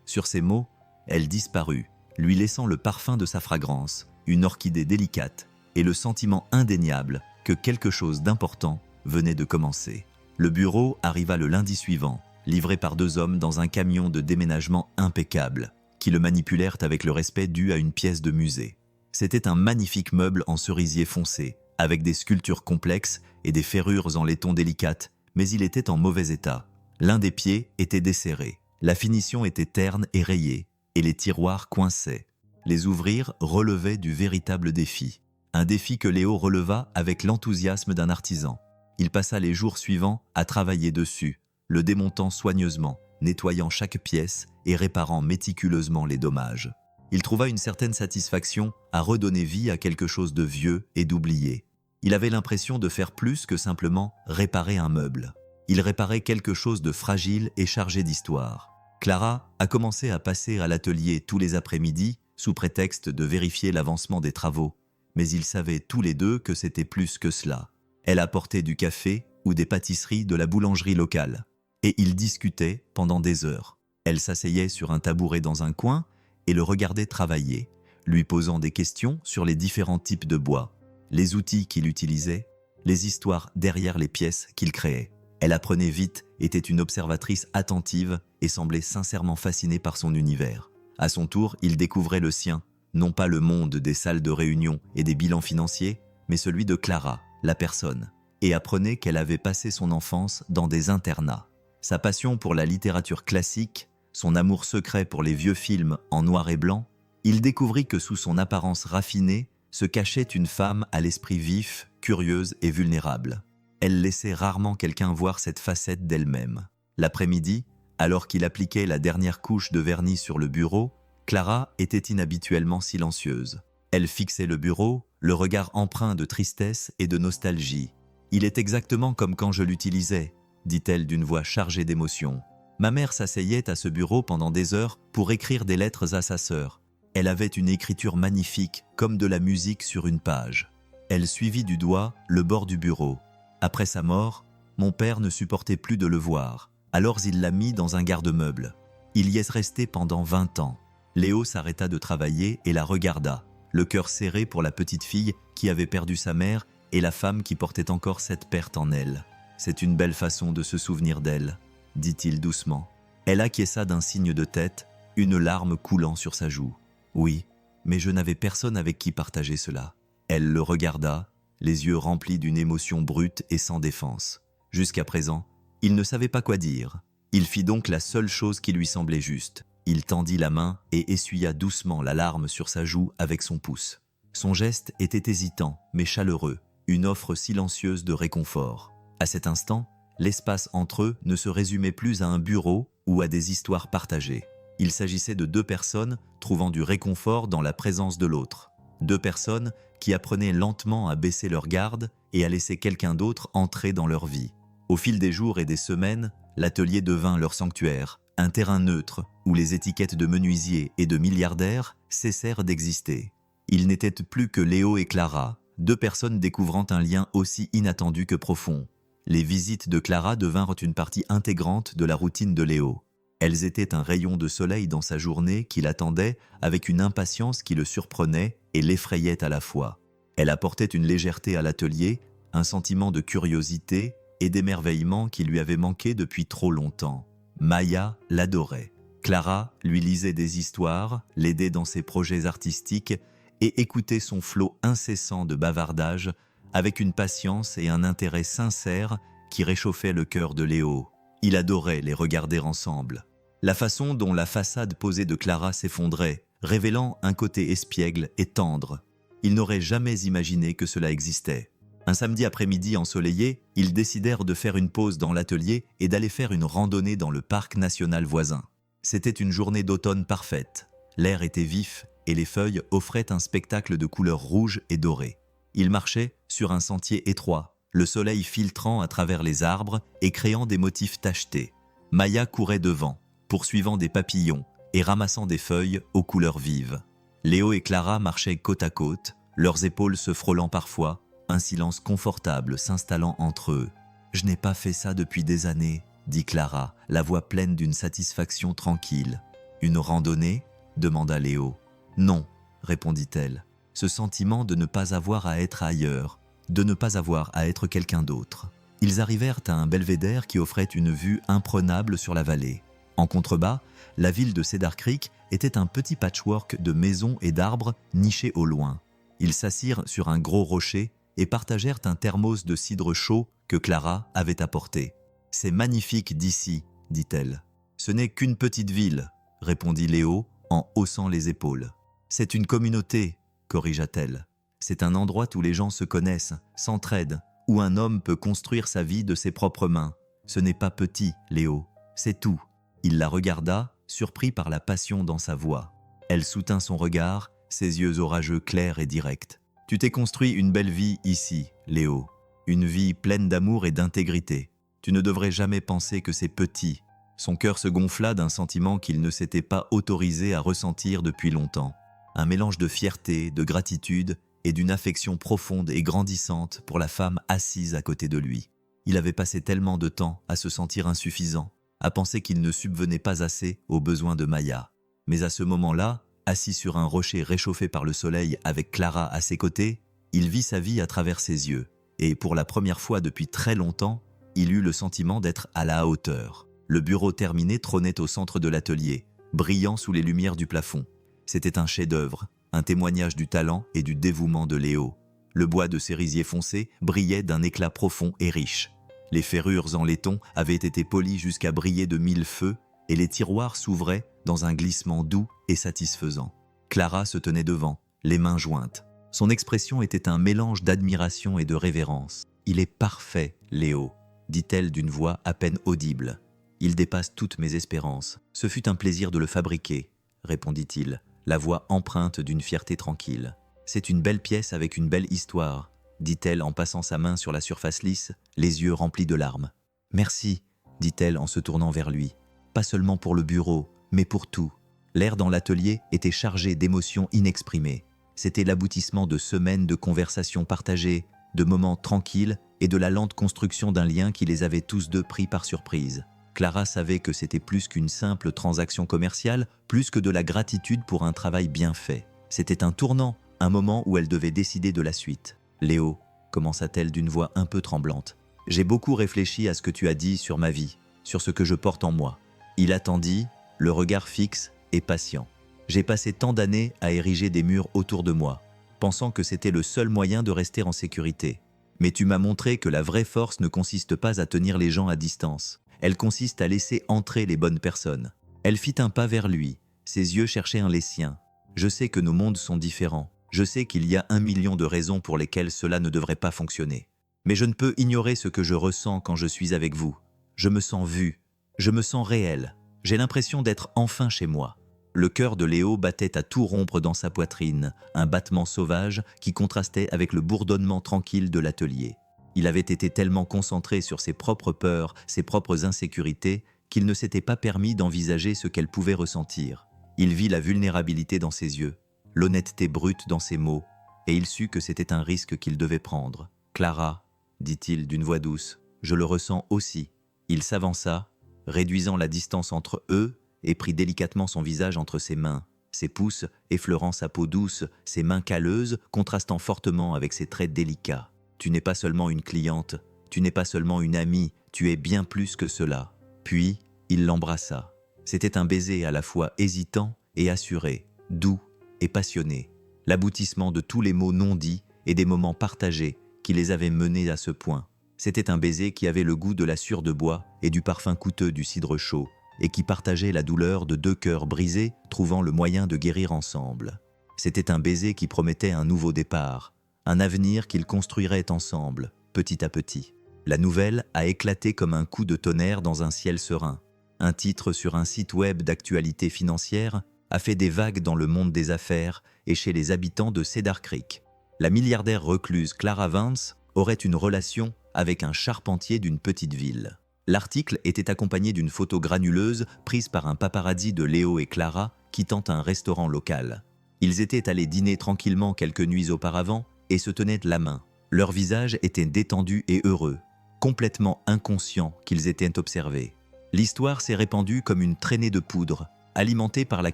Sur ces mots, elle disparut, lui laissant le parfum de sa fragrance, une orchidée délicate, et le sentiment indéniable que quelque chose d'important venait de commencer. Le bureau arriva le lundi suivant, livré par 2 hommes dans un camion de déménagement impeccable, qui le manipulèrent avec le respect dû à une pièce de musée. C'était un magnifique meuble en cerisier foncé, avec des sculptures complexes et des ferrures en laiton délicates, mais il était en mauvais état. L'un des pieds était desserré, la finition était terne et rayée, et les tiroirs coinçaient. Les ouvrir relevait du véritable défi. Un défi que Léo releva avec l'enthousiasme d'un artisan. Il passa les jours suivants à travailler dessus, le démontant soigneusement, nettoyant chaque pièce et réparant méticuleusement les dommages. Il trouva une certaine satisfaction à redonner vie à quelque chose de vieux et d'oublié. Il avait l'impression de faire plus que simplement réparer un meuble. Il réparait quelque chose de fragile et chargé d'histoire. Clara a commencé à passer à l'atelier tous les après-midi sous prétexte de vérifier l'avancement des travaux, mais ils savaient tous les deux que c'était plus que cela. Elle apportait du café ou des pâtisseries de la boulangerie locale, et ils discutaient pendant des heures. Elle s'asseyait sur un tabouret dans un coin et le regardait travailler, lui posant des questions sur les différents types de bois, les outils qu'il utilisait, les histoires derrière les pièces qu'il créait. Elle apprenait vite, était une observatrice attentive et semblait sincèrement fascinée par son univers. À son tour, il découvrait le sien, non pas le monde des salles de réunion et des bilans financiers, mais celui de Clara, la personne, et apprenait qu'elle avait passé son enfance dans des internats. Sa passion pour la littérature classique, son amour secret pour les vieux films en noir et blanc, il découvrit que sous son apparence raffinée se cachait une femme à l'esprit vif, curieuse et vulnérable. Elle laissait rarement quelqu'un voir cette facette d'elle-même. L'après-midi, alors qu'il appliquait la dernière couche de vernis sur le bureau, Clara était inhabituellement silencieuse. Elle fixait le bureau, le regard empreint de tristesse et de nostalgie. « Il est exactement comme quand je l'utilisais », dit-elle d'une voix chargée d'émotion. Ma mère s'asseyait à ce bureau pendant des heures pour écrire des lettres à sa sœur. Elle avait une écriture magnifique, comme de la musique sur une page. Elle suivit du doigt le bord du bureau. Après sa mort, mon père ne supportait plus de le voir. Alors il l'a mis dans un garde-meuble. Il y est resté pendant 20 ans. Léo s'arrêta de travailler et la regarda, le cœur serré pour la petite fille qui avait perdu sa mère et la femme qui portait encore cette perte en elle. « C'est une belle façon de se souvenir d'elle », dit-il doucement. Elle acquiesça d'un signe de tête, une larme coulant sur sa joue. « Oui, mais je n'avais personne avec qui partager cela. » Elle le regarda, les yeux remplis d'une émotion brute et sans défense. Jusqu'à présent, il ne savait pas quoi dire. Il fit donc la seule chose qui lui semblait juste. Il tendit la main et essuya doucement la larme sur sa joue avec son pouce. Son geste était hésitant, mais chaleureux, une offre silencieuse de réconfort. À cet instant, l'espace entre eux ne se résumait plus à un bureau ou à des histoires partagées. Il s'agissait de 2 personnes trouvant du réconfort dans la présence de l'autre. 2 personnes qui apprenaient lentement à baisser leur garde et à laisser quelqu'un d'autre entrer dans leur vie. Au fil des jours et des semaines, l'atelier devint leur sanctuaire, un terrain neutre où les étiquettes de menuisier et de milliardaires cessèrent d'exister. Ils n'étaient plus que Léo et Clara, 2 personnes découvrant un lien aussi inattendu que profond. Les visites de Clara devinrent une partie intégrante de la routine de Léo. Elles étaient un rayon de soleil dans sa journée qui l'attendait avec une impatience qui le surprenait et l'effrayait à la fois. Elle apportait une légèreté à l'atelier, un sentiment de curiosité et d'émerveillement qui lui avait manqué depuis trop longtemps. Maya l'adorait. Clara lui lisait des histoires, l'aidait dans ses projets artistiques et écoutait son flot incessant de bavardage avec une patience et un intérêt sincère qui réchauffaient le cœur de Léo. Il adorait les regarder ensemble. La façon dont la façade posée de Clara s'effondrait, révélant un côté espiègle et tendre. Il n'aurait jamais imaginé que cela existait. Un samedi après-midi ensoleillé, ils décidèrent de faire une pause dans l'atelier et d'aller faire une randonnée dans le parc national voisin. C'était une journée d'automne parfaite. L'air était vif et les feuilles offraient un spectacle de couleurs rouges et dorées. Ils marchaient sur un sentier étroit, le soleil filtrant à travers les arbres et créant des motifs tachetés. Maya courait devant, poursuivant des papillons et ramassant des feuilles aux couleurs vives. Léo et Clara marchaient côte à côte, leurs épaules se frôlant parfois, un silence confortable s'installant entre eux. Je n'ai pas fait ça depuis des années, dit Clara, la voix pleine d'une satisfaction tranquille. Une randonnée ? Demanda Léo. Non, répondit-elle. Ce sentiment de ne pas avoir à être ailleurs, de ne pas avoir à être quelqu'un d'autre. Ils arrivèrent à un belvédère qui offrait une vue imprenable sur la vallée. En contrebas, la ville de Cedar Creek était un petit patchwork de maisons et d'arbres nichés au loin. Ils s'assirent sur un gros rocher et partagèrent un thermos de cidre chaud que Clara avait apporté. « C'est magnifique d'ici, dit-elle. »« Ce n'est qu'une petite ville, » répondit Léo en haussant les épaules. « C'est une communauté, » corrigea-t-elle. « C'est un endroit où les gens se connaissent, s'entraident, où un homme peut construire sa vie de ses propres mains. Ce n'est pas petit, Léo, c'est tout. » Il la regarda, surpris par la passion dans sa voix. Elle soutint son regard, ses yeux orageux clairs et directs. « Tu t'es construit une belle vie ici, Léo. Une vie pleine d'amour et d'intégrité. Tu ne devrais jamais penser que c'est petit. » Son cœur se gonfla d'un sentiment qu'il ne s'était pas autorisé à ressentir depuis longtemps. Un mélange de fierté, de gratitude et d'une affection profonde et grandissante pour la femme assise à côté de lui. Il avait passé tellement de temps à se sentir insuffisant, à penser qu'il ne subvenait pas assez aux besoins de Maya. Mais à ce moment-là, assis sur un rocher réchauffé par le soleil avec Clara à ses côtés, il vit sa vie à travers ses yeux. Et pour la première fois depuis très longtemps, il eut le sentiment d'être à la hauteur. Le bureau terminé trônait au centre de l'atelier, brillant sous les lumières du plafond. C'était un chef-d'œuvre, un témoignage du talent et du dévouement de Léo. Le bois de cerisier foncé brillait d'un éclat profond et riche. Les ferrures en laiton avaient été polies jusqu'à briller de mille feux et les tiroirs s'ouvraient dans un glissement doux et satisfaisant. Clara se tenait devant, les mains jointes. Son expression était un mélange d'admiration et de révérence. « Il est parfait, Léo », dit-elle d'une voix à peine audible. « Il dépasse toutes mes espérances. Ce fut un plaisir de le fabriquer, » répondit-il, la voix empreinte d'une fierté tranquille. « C'est une belle pièce avec une belle histoire, » dit-elle en passant sa main sur la surface lisse, les yeux remplis de larmes. « Merci, » dit-elle en se tournant vers lui. « Pas seulement pour le bureau, mais pour tout. » L'air dans l'atelier était chargé d'émotions inexprimées. C'était l'aboutissement de semaines de conversations partagées, de moments tranquilles et de la lente construction d'un lien qui les avait tous deux pris par surprise. Clara savait que c'était plus qu'une simple transaction commerciale, plus que de la gratitude pour un travail bien fait. C'était un tournant, un moment où elle devait décider de la suite. « Léo », commença-t-elle d'une voix un peu tremblante, « j'ai beaucoup réfléchi à ce que tu as dit sur ma vie, sur ce que je porte en moi. » Il attendit, le regard fixe et patient. « J'ai passé tant d'années à ériger des murs autour de moi, pensant que c'était le seul moyen de rester en sécurité. Mais tu m'as montré que la vraie force ne consiste pas à tenir les gens à distance. Elle consiste à laisser entrer les bonnes personnes. » Elle fit un pas vers lui. Ses yeux cherchaient les siens. « Je sais que nos mondes sont différents. Je sais qu'il y a 1 million de raisons pour lesquelles cela ne devrait pas fonctionner. Mais je ne peux ignorer ce que je ressens quand je suis avec vous. Je me sens vu. Je me sens réel. J'ai l'impression d'être enfin chez moi. » Le cœur de Léo battait à tout rompre dans sa poitrine, un battement sauvage qui contrastait avec le bourdonnement tranquille de l'atelier. Il avait été tellement concentré sur ses propres peurs, ses propres insécurités, qu'il ne s'était pas permis d'envisager ce qu'elle pouvait ressentir. Il vit la vulnérabilité dans ses yeux, l'honnêteté brute dans ses mots, et il sut que c'était un risque qu'il devait prendre. « Clara, » dit-il d'une voix douce, « je le ressens aussi. » Il s'avança, réduisant la distance entre eux, et prit délicatement son visage entre ses mains, ses pouces effleurant sa peau douce, ses mains calleuses contrastant fortement avec ses traits délicats. « Tu n'es pas seulement une cliente, tu n'es pas seulement une amie, tu es bien plus que cela. » Puis, il l'embrassa. C'était un baiser à la fois hésitant et assuré, doux et passionné, l'aboutissement de tous les mots non dits et des moments partagés qui les avaient menés à ce point. C'était un baiser qui avait le goût de la sueur de bois et du parfum coûteux du cidre chaud, et qui partageait la douleur de deux cœurs brisés trouvant le moyen de guérir ensemble. C'était un baiser qui promettait un nouveau départ, un avenir qu'ils construiraient ensemble, petit à petit. La nouvelle a éclaté comme un coup de tonnerre dans un ciel serein. Un titre sur un site web d'actualité financière a fait des vagues dans le monde des affaires et chez les habitants de Cedar Creek. La milliardaire recluse Clara Vance aurait une relation avec un charpentier d'une petite ville. L'article était accompagné d'une photo granuleuse prise par un paparazzi de Léo et Clara quittant un restaurant local. Ils étaient allés dîner tranquillement quelques nuits auparavant et se tenaient la main. Leur visage était détendu et heureux, complètement inconscients qu'ils étaient observés. L'histoire s'est répandue comme une traînée de poudre, alimentée par la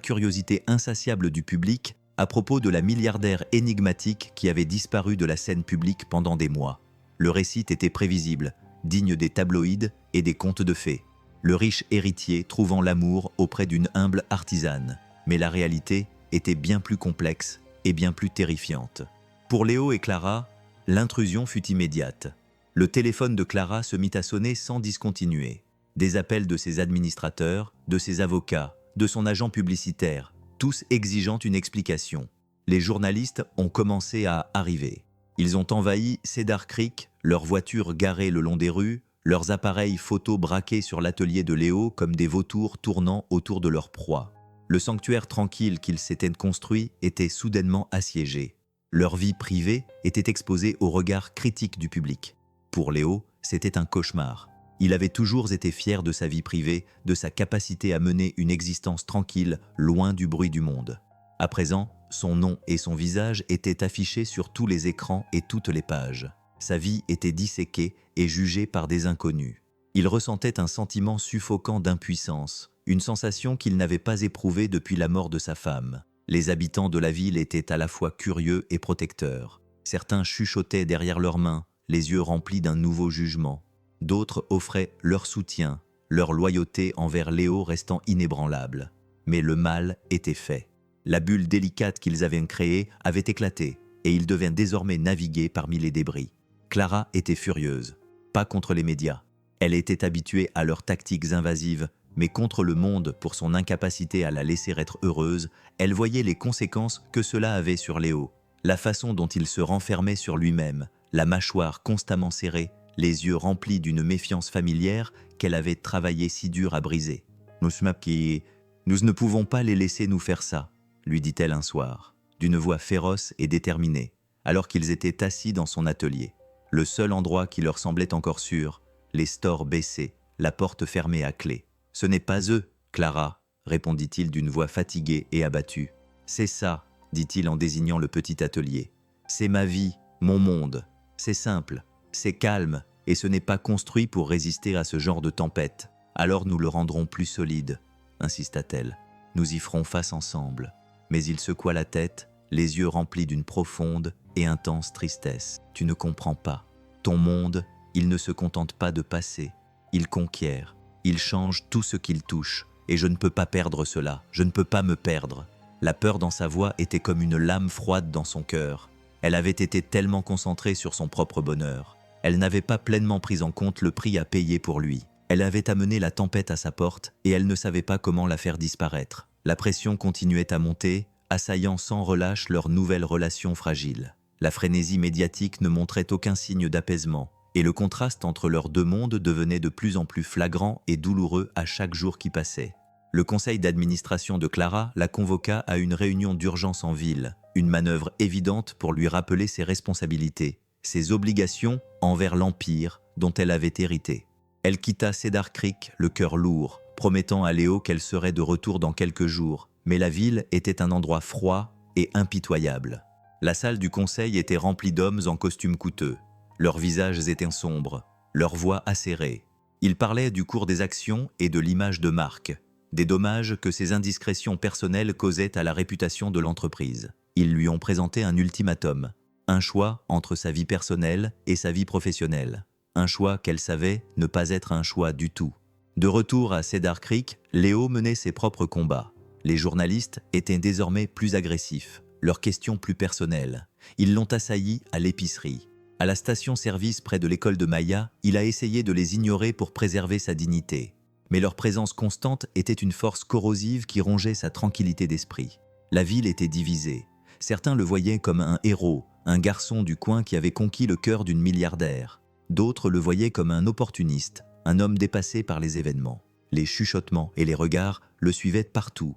curiosité insatiable du public à propos de la milliardaire énigmatique qui avait disparu de la scène publique pendant des mois. Le récit était prévisible, digne des tabloïds et des contes de fées. Le riche héritier trouvant l'amour auprès d'une humble artisane. Mais la réalité était bien plus complexe et bien plus terrifiante. Pour Léo et Clara, l'intrusion fut immédiate. Le téléphone de Clara se mit à sonner sans discontinuer. Des appels de ses administrateurs, de ses avocats, de son agent publicitaire, tous exigeant une explication. Les journalistes ont commencé à arriver. Ils ont envahi Cedar Creek, leurs voitures garées le long des rues, leurs appareils photos braqués sur l'atelier de Léo comme des vautours tournant autour de leur proie. Le sanctuaire tranquille qu'ils s'étaient construit était soudainement assiégé. Leur vie privée était exposée au regard critique du public. Pour Léo, c'était un cauchemar. Il avait toujours été fier de sa vie privée, de sa capacité à mener une existence tranquille, loin du bruit du monde. À présent, son nom et son visage étaient affichés sur tous les écrans et toutes les pages. Sa vie était disséquée et jugée par des inconnus. Il ressentait un sentiment suffocant d'impuissance, une sensation qu'il n'avait pas éprouvée depuis la mort de sa femme. Les habitants de la ville étaient à la fois curieux et protecteurs. Certains chuchotaient derrière leurs mains, les yeux remplis d'un nouveau jugement. D'autres offraient leur soutien, leur loyauté envers Léo restant inébranlable. Mais le mal était fait. La bulle délicate qu'ils avaient créée avait éclaté, et ils devaient désormais naviguer parmi les débris. Clara était furieuse, pas contre les médias. Elle était habituée à leurs tactiques invasives, mais contre le monde pour son incapacité à la laisser être heureuse, elle voyait les conséquences que cela avait sur Léo, la façon dont il se renfermait sur lui-même, la mâchoire constamment serrée, les yeux remplis d'une méfiance familière qu'elle avait travaillé si dur à briser. « Nous ne pouvons pas les laisser nous faire ça », lui dit-elle un soir, d'une voix féroce et déterminée, alors qu'ils étaient assis dans son atelier. Le seul endroit qui leur semblait encore sûr, les stores baissés, la porte fermée à clé. « Ce n'est pas eux, Clara, » répondit-il d'une voix fatiguée et abattue. « C'est ça, » dit-il en désignant le petit atelier. « C'est ma vie, mon monde. C'est simple, c'est calme, et ce n'est pas construit pour résister à ce genre de tempête. Alors nous le rendrons plus solide, » insista-t-elle. « Nous y ferons face ensemble. » Mais il secoua la tête, les yeux remplis d'une profonde et intense tristesse. « Tu ne comprends pas. Ton monde, il ne se contente pas de passer. Il conquiert. Il change tout ce qu'il touche. Et je ne peux pas perdre cela. Je ne peux pas me perdre. » La peur dans sa voix était comme une lame froide dans son cœur. Elle avait été tellement concentrée sur son propre bonheur. Elle n'avait pas pleinement pris en compte le prix à payer pour lui. Elle avait amené la tempête à sa porte et elle ne savait pas comment la faire disparaître. La pression continuait à monter, assaillant sans relâche leur nouvelle relation fragile. La frénésie médiatique ne montrait aucun signe d'apaisement, et le contraste entre leurs deux mondes devenait de plus en plus flagrant et douloureux à chaque jour qui passait. Le conseil d'administration de Clara la convoqua à une réunion d'urgence en ville, une manœuvre évidente pour lui rappeler ses responsabilités, ses obligations envers l'Empire dont elle avait hérité. Elle quitta Cedar Creek, le cœur lourd, promettant à Léo qu'elle serait de retour dans quelques jours, mais la ville était un endroit froid et impitoyable. La salle du conseil était remplie d'hommes en costumes coûteux. Leurs visages étaient sombres, leurs voix acérées. Ils parlaient du cours des actions et de l'image de marque, des dommages que ces indiscrétions personnelles causaient à la réputation de l'entreprise. Ils lui ont présenté un ultimatum, un choix entre sa vie personnelle et sa vie professionnelle. Un choix qu'elle savait ne pas être un choix du tout. De retour à Cedar Creek, Léo menait ses propres combats. Les journalistes étaient désormais plus agressifs, leurs questions plus personnelles. Ils l'ont assailli à l'épicerie. À la station-service près de l'école de Maya, il a essayé de les ignorer pour préserver sa dignité. Mais leur présence constante était une force corrosive qui rongeait sa tranquillité d'esprit. La ville était divisée. Certains le voyaient comme un héros, un garçon du coin qui avait conquis le cœur d'une milliardaire. D'autres le voyaient comme un opportuniste, un homme dépassé par les événements. Les chuchotements et les regards le suivaient partout,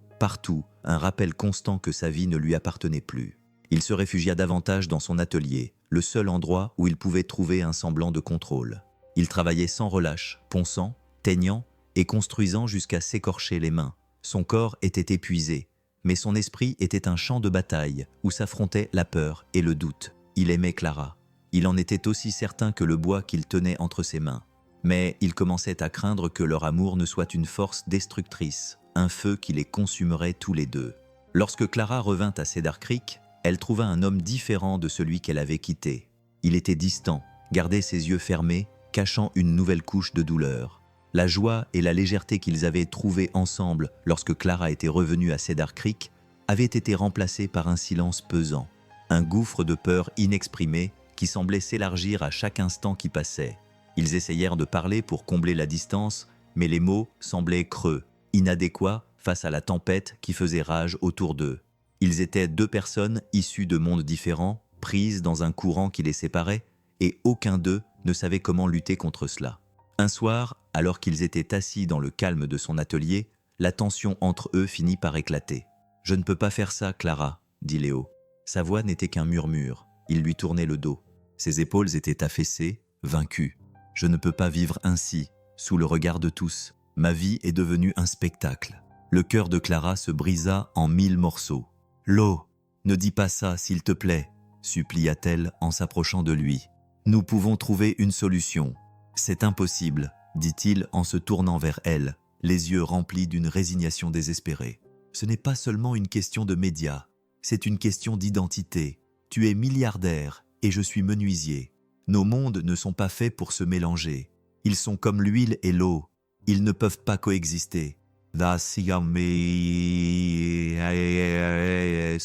un rappel constant que sa vie ne lui appartenait plus. Il se réfugia davantage dans son atelier, le seul endroit où il pouvait trouver un semblant de contrôle. Il travaillait sans relâche, ponçant, teignant et construisant jusqu'à s'écorcher les mains. Son corps était épuisé, mais son esprit était un champ de bataille où s'affrontaient la peur et le doute. Il aimait Clara. Il en était aussi certain que le bois qu'il tenait entre ses mains. Mais il commençait à craindre que leur amour ne soit une force destructrice, un feu qui les consumerait tous les deux. Lorsque Clara revint à Cedar Creek, elle trouva un homme différent de celui qu'elle avait quitté. Il était distant, gardait ses yeux fermés, cachant une nouvelle couche de douleur. La joie et la légèreté qu'ils avaient trouvées ensemble lorsque Clara était revenue à Cedar Creek avaient été remplacées par un silence pesant, un gouffre de peur inexprimée qui semblait s'élargir à chaque instant qui passait. Ils essayèrent de parler pour combler la distance, mais les mots semblaient creux, inadéquats face à la tempête qui faisait rage autour d'eux. Ils étaient deux personnes issues de mondes différents, prises dans un courant qui les séparait, et aucun d'eux ne savait comment lutter contre cela. Un soir, alors qu'ils étaient assis dans le calme de son atelier, la tension entre eux finit par éclater. « Je ne peux pas faire ça, Clara, » dit Léo. Sa voix n'était qu'un murmure. Il lui tournait le dos. Ses épaules étaient affaissées, vaincues. « Je ne peux pas vivre ainsi, sous le regard de tous. Ma vie est devenue un spectacle. » Le cœur de Clara se brisa en 1000 morceaux. « Lo, ne dis pas ça, s'il te plaît, » supplia-t-elle en s'approchant de lui. « Nous pouvons trouver une solution. »« C'est impossible, » dit-il en se tournant vers elle, les yeux remplis d'une résignation désespérée. « Ce n'est pas seulement une question de médias, c'est une question d'identité. Tu es milliardaire et je suis menuisier. Nos mondes ne sont pas faits pour se mélanger. Ils sont comme l'huile et l'eau. Ils ne peuvent pas coexister. » « Ce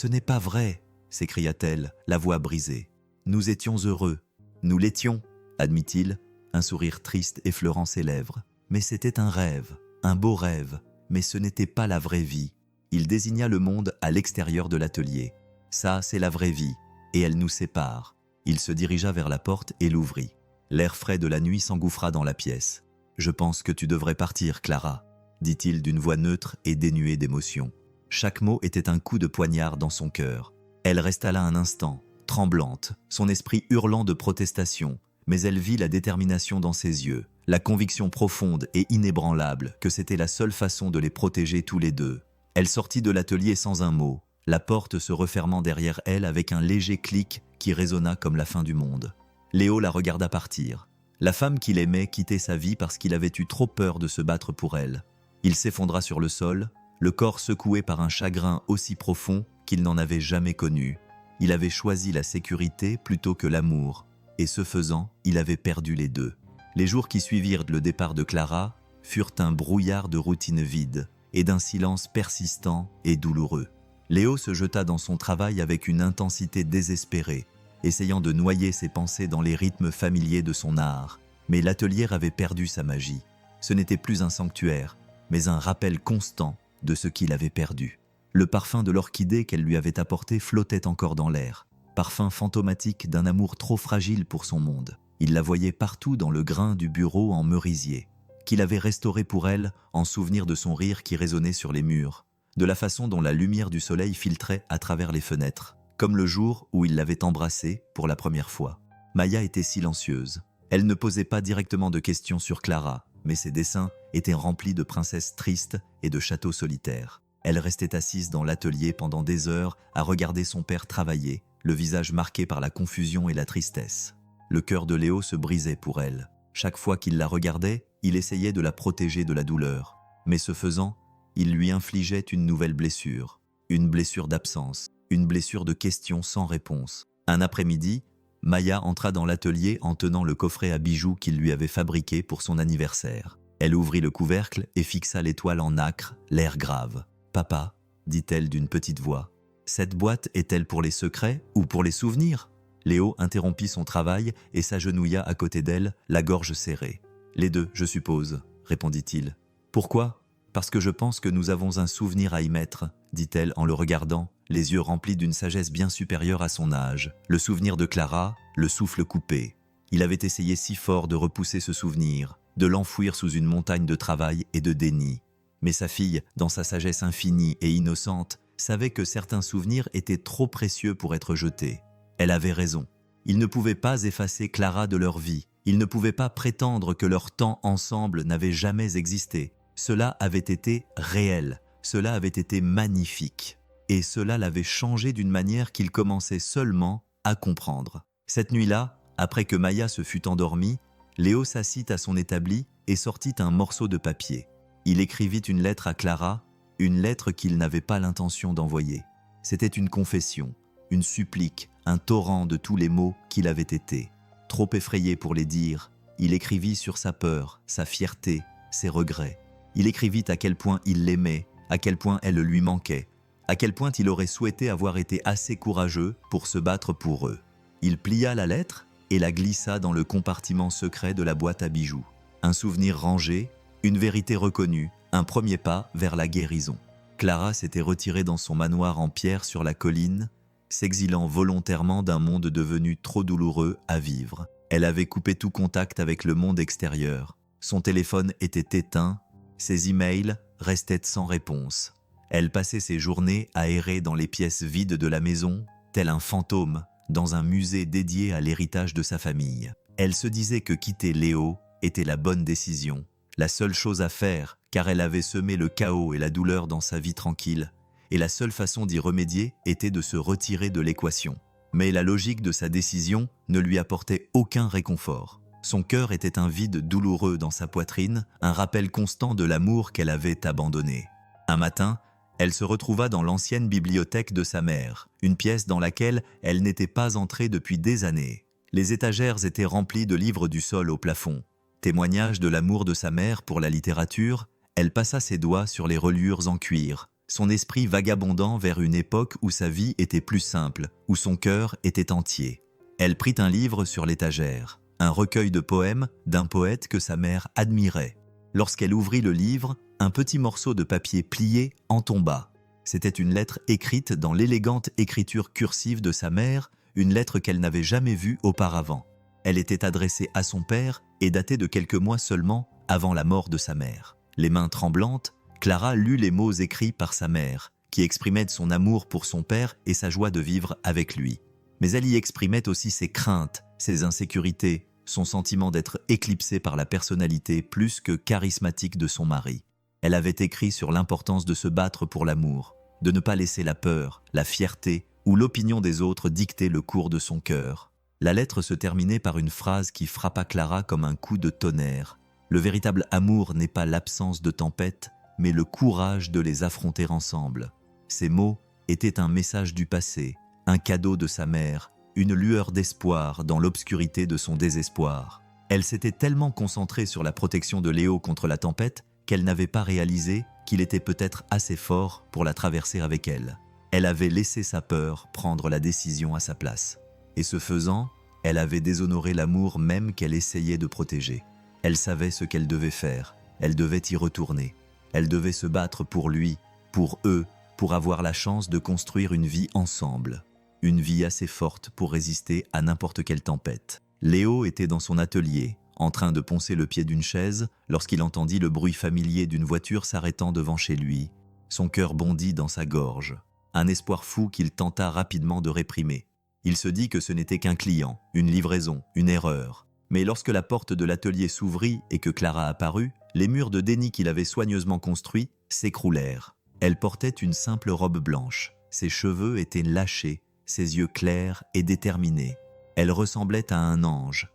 n'est pas vrai, » s'écria-t-elle, la voix brisée. « Nous étions heureux. Nous l'étions, » admit-il, un sourire triste effleurant ses lèvres. « Mais c'était un rêve, un beau rêve, mais ce n'était pas la vraie vie. » Il désigna le monde à l'extérieur de l'atelier. « Ça, c'est la vraie vie, et elle nous sépare. » Il se dirigea vers la porte et l'ouvrit. L'air frais de la nuit s'engouffra dans la pièce. « Je pense que tu devrais partir, Clara, » dit-il d'une voix neutre et dénuée d'émotion. Chaque mot était un coup de poignard dans son cœur. Elle resta là un instant, tremblante, son esprit hurlant de protestation, mais elle vit la détermination dans ses yeux, la conviction profonde et inébranlable que c'était la seule façon de les protéger tous les deux. Elle sortit de l'atelier sans un mot, la porte se refermant derrière elle avec un léger clic qui résonna comme la fin du monde. Léo la regarda partir. La femme qu'il aimait quittait sa vie parce qu'il avait eu trop peur de se battre pour elle. Il s'effondra sur le sol, le corps secoué par un chagrin aussi profond qu'il n'en avait jamais connu. Il avait choisi la sécurité plutôt que l'amour, et ce faisant, il avait perdu les deux. Les jours qui suivirent le départ de Clara furent un brouillard de routine vide et d'un silence persistant et douloureux. Léo se jeta dans son travail avec une intensité désespérée, essayant de noyer ses pensées dans les rythmes familiers de son art. Mais l'atelier avait perdu sa magie. Ce n'était plus un sanctuaire, mais un rappel constant de ce qu'il avait perdu. Le parfum de l'orchidée qu'elle lui avait apporté flottait encore dans l'air, parfum fantomatique d'un amour trop fragile pour son monde. Il la voyait partout dans le grain du bureau en merisier, qu'il avait restauré pour elle en souvenir de son rire qui résonnait sur les murs, de la façon dont la lumière du soleil filtrait à travers les fenêtres, comme le jour où il l'avait embrassée pour la première fois. Maya était silencieuse. Elle ne posait pas directement de questions sur Clara, mais ses dessins étaient remplis de princesses tristes et de châteaux solitaires. Elle restait assise dans l'atelier pendant des heures à regarder son père travailler, le visage marqué par la confusion et la tristesse. Le cœur de Léo se brisait pour elle. Chaque fois qu'il la regardait, il essayait de la protéger de la douleur. Mais ce faisant, il lui infligeait une nouvelle blessure. Une blessure d'absence, une blessure de questions sans réponse. Un après-midi, Maya entra dans l'atelier en tenant le coffret à bijoux qu'il lui avait fabriqué pour son anniversaire. Elle ouvrit le couvercle et fixa l'étoile en nacre, l'air grave. « Papa, » dit-elle d'une petite voix, « cette boîte est-elle pour les secrets ou pour les souvenirs ?» Léo interrompit son travail et s'agenouilla à côté d'elle, la gorge serrée. « Les deux, je suppose, » répondit-il. « Pourquoi ? Parce que je pense que nous avons un souvenir à y mettre, » dit-elle en le regardant, les yeux remplis d'une sagesse bien supérieure à son âge. Le souvenir de Clara, le souffle coupé. Il avait essayé si fort de repousser ce souvenir, de l'enfouir sous une montagne de travail et de déni. Mais sa fille, dans sa sagesse infinie et innocente, savait que certains souvenirs étaient trop précieux pour être jetés. Elle avait raison. Ils ne pouvaient pas effacer Clara de leur vie. Ils ne pouvaient pas prétendre que leur temps ensemble n'avait jamais existé. Cela avait été réel. Cela avait été magnifique. Et cela l'avait changé d'une manière qu'il commençait seulement à comprendre. Cette nuit-là, Après que Maya se fut endormie, Léo s'assit à son établi et sortit un morceau de papier. Il écrivit une lettre à Clara, une lettre qu'il n'avait pas l'intention d'envoyer. C'était une confession, une supplique, un torrent de tous les maux qu'il avait été. Trop effrayé pour les dire, il écrivit sur sa peur, sa fierté, ses regrets. Il écrivit à quel point il l'aimait, à quel point elle lui manquait, à quel point il aurait souhaité avoir été assez courageux pour se battre pour eux. Il plia la lettre et la glissa dans le compartiment secret de la boîte à bijoux. Un souvenir rangé, une vérité reconnue, un premier pas vers la guérison. Clara s'était retirée dans son manoir en pierre sur la colline, s'exilant volontairement d'un monde devenu trop douloureux à vivre. Elle avait coupé tout contact avec le monde extérieur. Son téléphone était éteint, ses emails restaient sans réponse. Elle passait ses journées à errer dans les pièces vides de la maison, tel un fantôme, dans un musée dédié à l'héritage de sa famille. Elle se disait que quitter Léo était la bonne décision, la seule chose à faire, car elle avait semé le chaos et la douleur dans sa vie tranquille, et la seule façon d'y remédier était de se retirer de l'équation. Mais la logique de sa décision ne lui apportait aucun réconfort. Son cœur était un vide douloureux dans sa poitrine, un rappel constant de l'amour qu'elle avait abandonné. Un matin, elle se retrouva dans l'ancienne bibliothèque de sa mère, une pièce dans laquelle elle n'était pas entrée depuis des années. Les étagères étaient remplies de livres du sol au plafond. Témoignage de l'amour de sa mère pour la littérature, elle passa ses doigts sur les reliures en cuir, son esprit vagabondant vers une époque où sa vie était plus simple, où son cœur était entier. Elle prit un livre sur l'étagère, un recueil de poèmes d'un poète que sa mère admirait. Lorsqu'elle ouvrit le livre, un petit morceau de papier plié en tomba. C'était une lettre écrite dans l'élégante écriture cursive de sa mère, une lettre qu'elle n'avait jamais vue auparavant. Elle était adressée à son père et datée de quelques mois seulement avant la mort de sa mère. Les mains tremblantes, Clara lut les mots écrits par sa mère, qui exprimaient son amour pour son père et sa joie de vivre avec lui. Mais elle y exprimait aussi ses craintes, ses insécurités, son sentiment d'être éclipsée par la personnalité plus que charismatique de son mari. Elle avait écrit sur l'importance de se battre pour l'amour, de ne pas laisser la peur, la fierté ou l'opinion des autres dicter le cours de son cœur. La lettre se terminait par une phrase qui frappa Clara comme un coup de tonnerre. Le véritable amour n'est pas l'absence de tempête, mais le courage de les affronter ensemble. Ces mots étaient un message du passé, un cadeau de sa mère, une lueur d'espoir dans l'obscurité de son désespoir. Elle s'était tellement concentrée sur la protection de Léo contre la tempête qu'elle n'avait pas réalisé qu'il était peut-être assez fort pour la traverser avec elle. Elle avait laissé sa peur prendre la décision à sa place. Et ce faisant, elle avait déshonoré l'amour même qu'elle essayait de protéger. Elle savait ce qu'elle devait faire, elle devait y retourner. Elle devait se battre pour lui, pour eux, pour avoir la chance de construire une vie ensemble. Une vie assez forte pour résister à n'importe quelle tempête. Léo était dans son atelier, en train de poncer le pied d'une chaise, lorsqu'il entendit le bruit familier d'une voiture s'arrêtant devant chez lui. Son cœur bondit dans sa gorge, un espoir fou qu'il tenta rapidement de réprimer. Il se dit que ce n'était qu'un client, une livraison, une erreur. Mais lorsque la porte de l'atelier s'ouvrit et que Clara apparut, les murs de déni qu'il avait soigneusement construits s'écroulèrent. Elle portait une simple robe blanche. Ses cheveux étaient lâchés, ses yeux clairs et déterminés. Elle ressemblait à un ange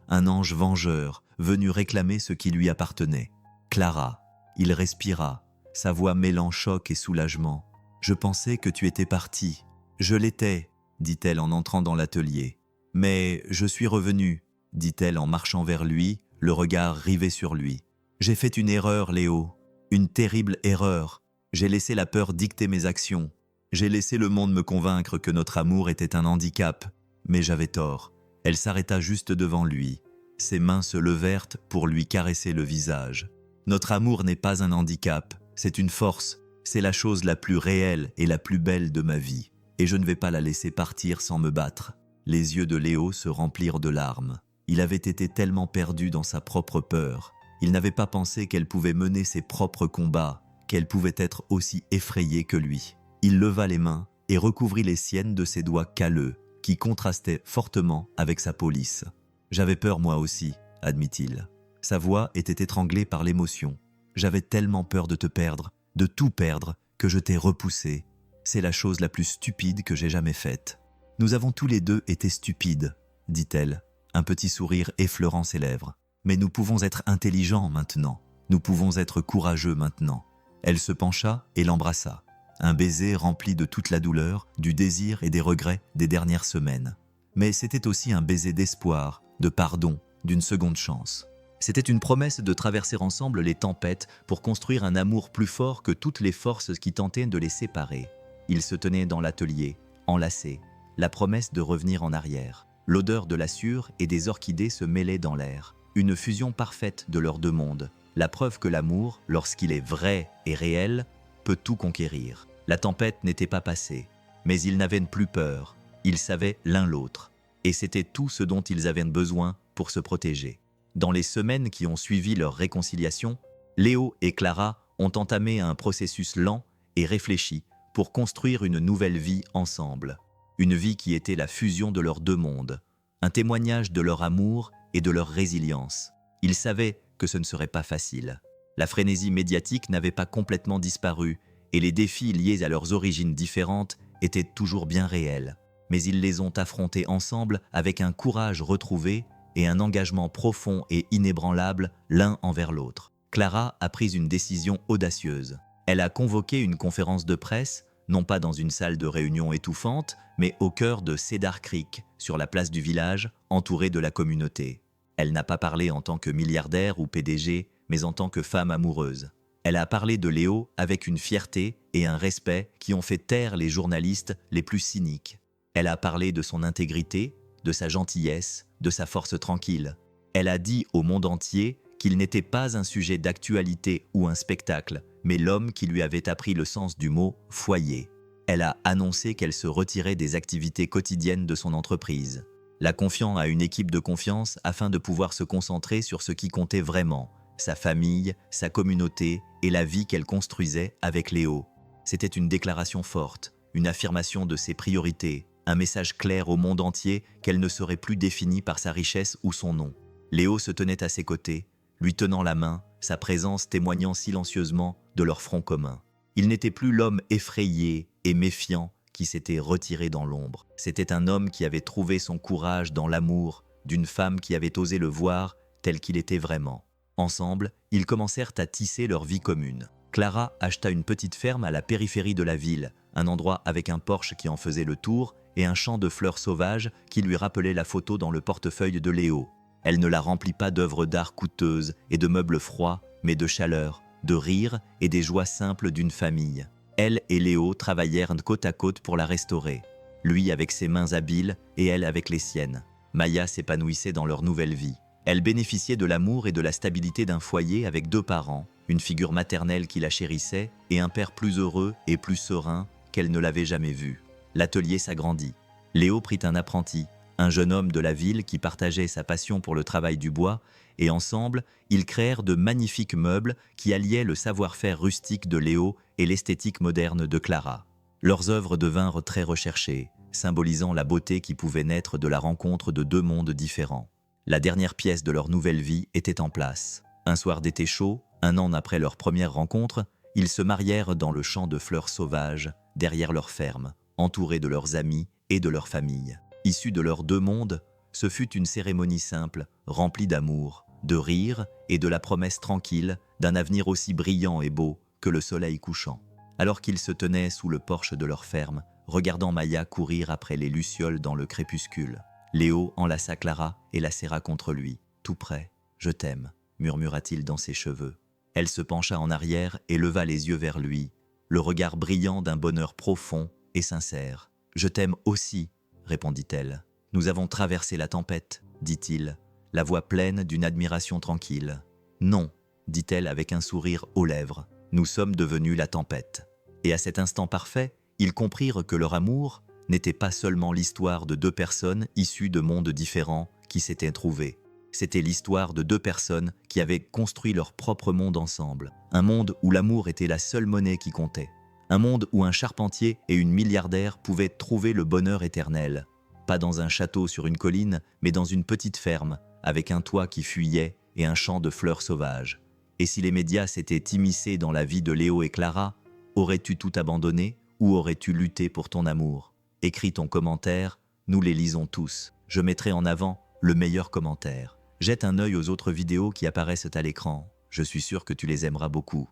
vengeur, venu réclamer ce qui lui appartenait. Clara, il respira, sa voix mêlant choc et soulagement. « Je pensais que tu étais partie. Je l'étais, » dit-elle en entrant dans l'atelier. « Mais je suis revenue, » dit-elle en marchant vers lui, le regard rivé sur lui. « J'ai fait une erreur, Léo, une terrible erreur. J'ai laissé la peur dicter mes actions. J'ai laissé le monde me convaincre que notre amour était un handicap, mais j'avais tort. » Elle s'arrêta juste devant lui. Ses mains se levèrent pour lui caresser le visage. « Notre amour n'est pas un handicap, c'est une force. C'est la chose la plus réelle et la plus belle de ma vie. Et je ne vais pas la laisser partir sans me battre. » Les yeux de Léo se remplirent de larmes. Il avait été tellement perdu dans sa propre peur. Il n'avait pas pensé qu'elle pouvait mener ses propres combats, qu'elle pouvait être aussi effrayée que lui. Il leva les mains et recouvrit les siennes de ses doigts calleux, qui contrastaient fortement avec sa police. « J'avais peur moi aussi, » admit-il. Sa voix était étranglée par l'émotion. « J'avais tellement peur de te perdre, de tout perdre, que je t'ai repoussé. C'est la chose la plus stupide que j'ai jamais faite. » « Nous avons tous les deux été stupides, » dit-elle, un petit sourire effleurant ses lèvres. « Mais nous pouvons être intelligents maintenant. Nous pouvons être courageux maintenant. » Elle se pencha et l'embrassa. Un baiser rempli de toute la douleur, du désir et des regrets des dernières semaines. Mais c'était aussi un baiser d'espoir, de pardon, d'une seconde chance. C'était une promesse de traverser ensemble les tempêtes pour construire un amour plus fort que toutes les forces qui tentaient de les séparer. Ils se tenaient dans l'atelier, enlacés, la promesse de revenir en arrière. L'odeur de la sûre et des orchidées se mêlait dans l'air. Une fusion parfaite de leurs deux mondes. La preuve que l'amour, lorsqu'il est vrai et réel, peut tout conquérir. La tempête n'était pas passée, mais ils n'avaient plus peur. Ils savaient l'un l'autre. Et c'était tout ce dont ils avaient besoin pour se protéger. Dans les semaines qui ont suivi leur réconciliation, Léo et Clara ont entamé un processus lent et réfléchi pour construire une nouvelle vie ensemble. Une vie qui était la fusion de leurs deux mondes, un témoignage de leur amour et de leur résilience. Ils savaient que ce ne serait pas facile. La frénésie médiatique n'avait pas complètement disparu et les défis liés à leurs origines différentes étaient toujours bien réels. Mais ils les ont affrontés ensemble avec un courage retrouvé et un engagement profond et inébranlable l'un envers l'autre. Clara a pris une décision audacieuse. Elle a convoqué une conférence de presse, non pas dans une salle de réunion étouffante, mais au cœur de Cedar Creek, sur la place du village, entourée de la communauté. Elle n'a pas parlé en tant que milliardaire ou PDG, mais en tant que femme amoureuse. Elle a parlé de Léo avec une fierté et un respect qui ont fait taire les journalistes les plus cyniques. Elle a parlé de son intégrité, de sa gentillesse, de sa force tranquille. Elle a dit au monde entier qu'il n'était pas un sujet d'actualité ou un spectacle, mais l'homme qui lui avait appris le sens du mot « foyer ». Elle a annoncé qu'elle se retirait des activités quotidiennes de son entreprise, la confiant à une équipe de confiance afin de pouvoir se concentrer sur ce qui comptait vraiment, sa famille, sa communauté et la vie qu'elle construisait avec Léo. C'était une déclaration forte, une affirmation de ses priorités, un message clair au monde entier qu'elle ne serait plus définie par sa richesse ou son nom. Léo se tenait à ses côtés, lui tenant la main, sa présence témoignant silencieusement de leur front commun. Il n'était plus l'homme effrayé et méfiant qui s'était retiré dans l'ombre. C'était un homme qui avait trouvé son courage dans l'amour d'une femme qui avait osé le voir tel qu'il était vraiment. Ensemble, ils commencèrent à tisser leur vie commune. Clara acheta une petite ferme à la périphérie de la ville, un endroit avec un porche qui en faisait le tour et un champ de fleurs sauvages qui lui rappelait la photo dans le portefeuille de Léo. Elle ne la remplit pas d'œuvres d'art coûteuses et de meubles froids, mais de chaleur, de rire et des joies simples d'une famille. Elle et Léo travaillèrent côte à côte pour la restaurer. Lui avec ses mains habiles et elle avec les siennes. Maya s'épanouissait dans leur nouvelle vie. Elle bénéficiait de l'amour et de la stabilité d'un foyer avec deux parents, une figure maternelle qui la chérissait et un père plus heureux et plus serein qu'elle ne l'avait jamais vu. L'atelier s'agrandit. Léo prit un apprenti, un jeune homme de la ville qui partageait sa passion pour le travail du bois, et ensemble, ils créèrent de magnifiques meubles qui alliaient le savoir-faire rustique de Léo et l'esthétique moderne de Clara. Leurs œuvres devinrent très recherchées, symbolisant la beauté qui pouvait naître de la rencontre de deux mondes différents. La dernière pièce de leur nouvelle vie était en place. Un soir d'été chaud, 1 an après leur première rencontre, ils se marièrent dans le champ de fleurs sauvages, derrière leur ferme, entourés de leurs amis et de leur famille. Issus de leurs deux mondes, ce fut une cérémonie simple, remplie d'amour, de rire et de la promesse tranquille d'un avenir aussi brillant et beau que le soleil couchant. Alors qu'ils se tenaient sous le porche de leur ferme, regardant Maya courir après les lucioles dans le crépuscule, Léo enlaça Clara et la serra contre lui. « Tout près, je t'aime », murmura-t-il dans ses cheveux. Elle se pencha en arrière et leva les yeux vers lui, le regard brillant d'un bonheur profond et sincère. « Je t'aime aussi », répondit-elle. « Nous avons traversé la tempête, dit-il, la voix pleine d'une admiration tranquille. Non, dit-elle avec un sourire aux lèvres, nous sommes devenus la tempête. Et à cet instant parfait, ils comprirent que leur amour n'était pas seulement l'histoire de deux personnes issues de mondes différents qui s'étaient trouvées. C'était l'histoire de deux personnes qui avaient construit leur propre monde ensemble. Un monde où l'amour était la seule monnaie qui comptait. Un monde où un charpentier et une milliardaire pouvaient trouver le bonheur éternel. Pas dans un château sur une colline, mais dans une petite ferme, avec un toit qui fuyait et un champ de fleurs sauvages. Et si les médias s'étaient immiscés dans la vie de Léo et Clara, aurais-tu tout abandonné ou aurais-tu lutté pour ton amour? Écris ton commentaire, nous les lisons tous. Je mettrai en avant le meilleur commentaire. Jette un œil aux autres vidéos qui apparaissent à l'écran. Je suis sûr que tu les aimeras beaucoup.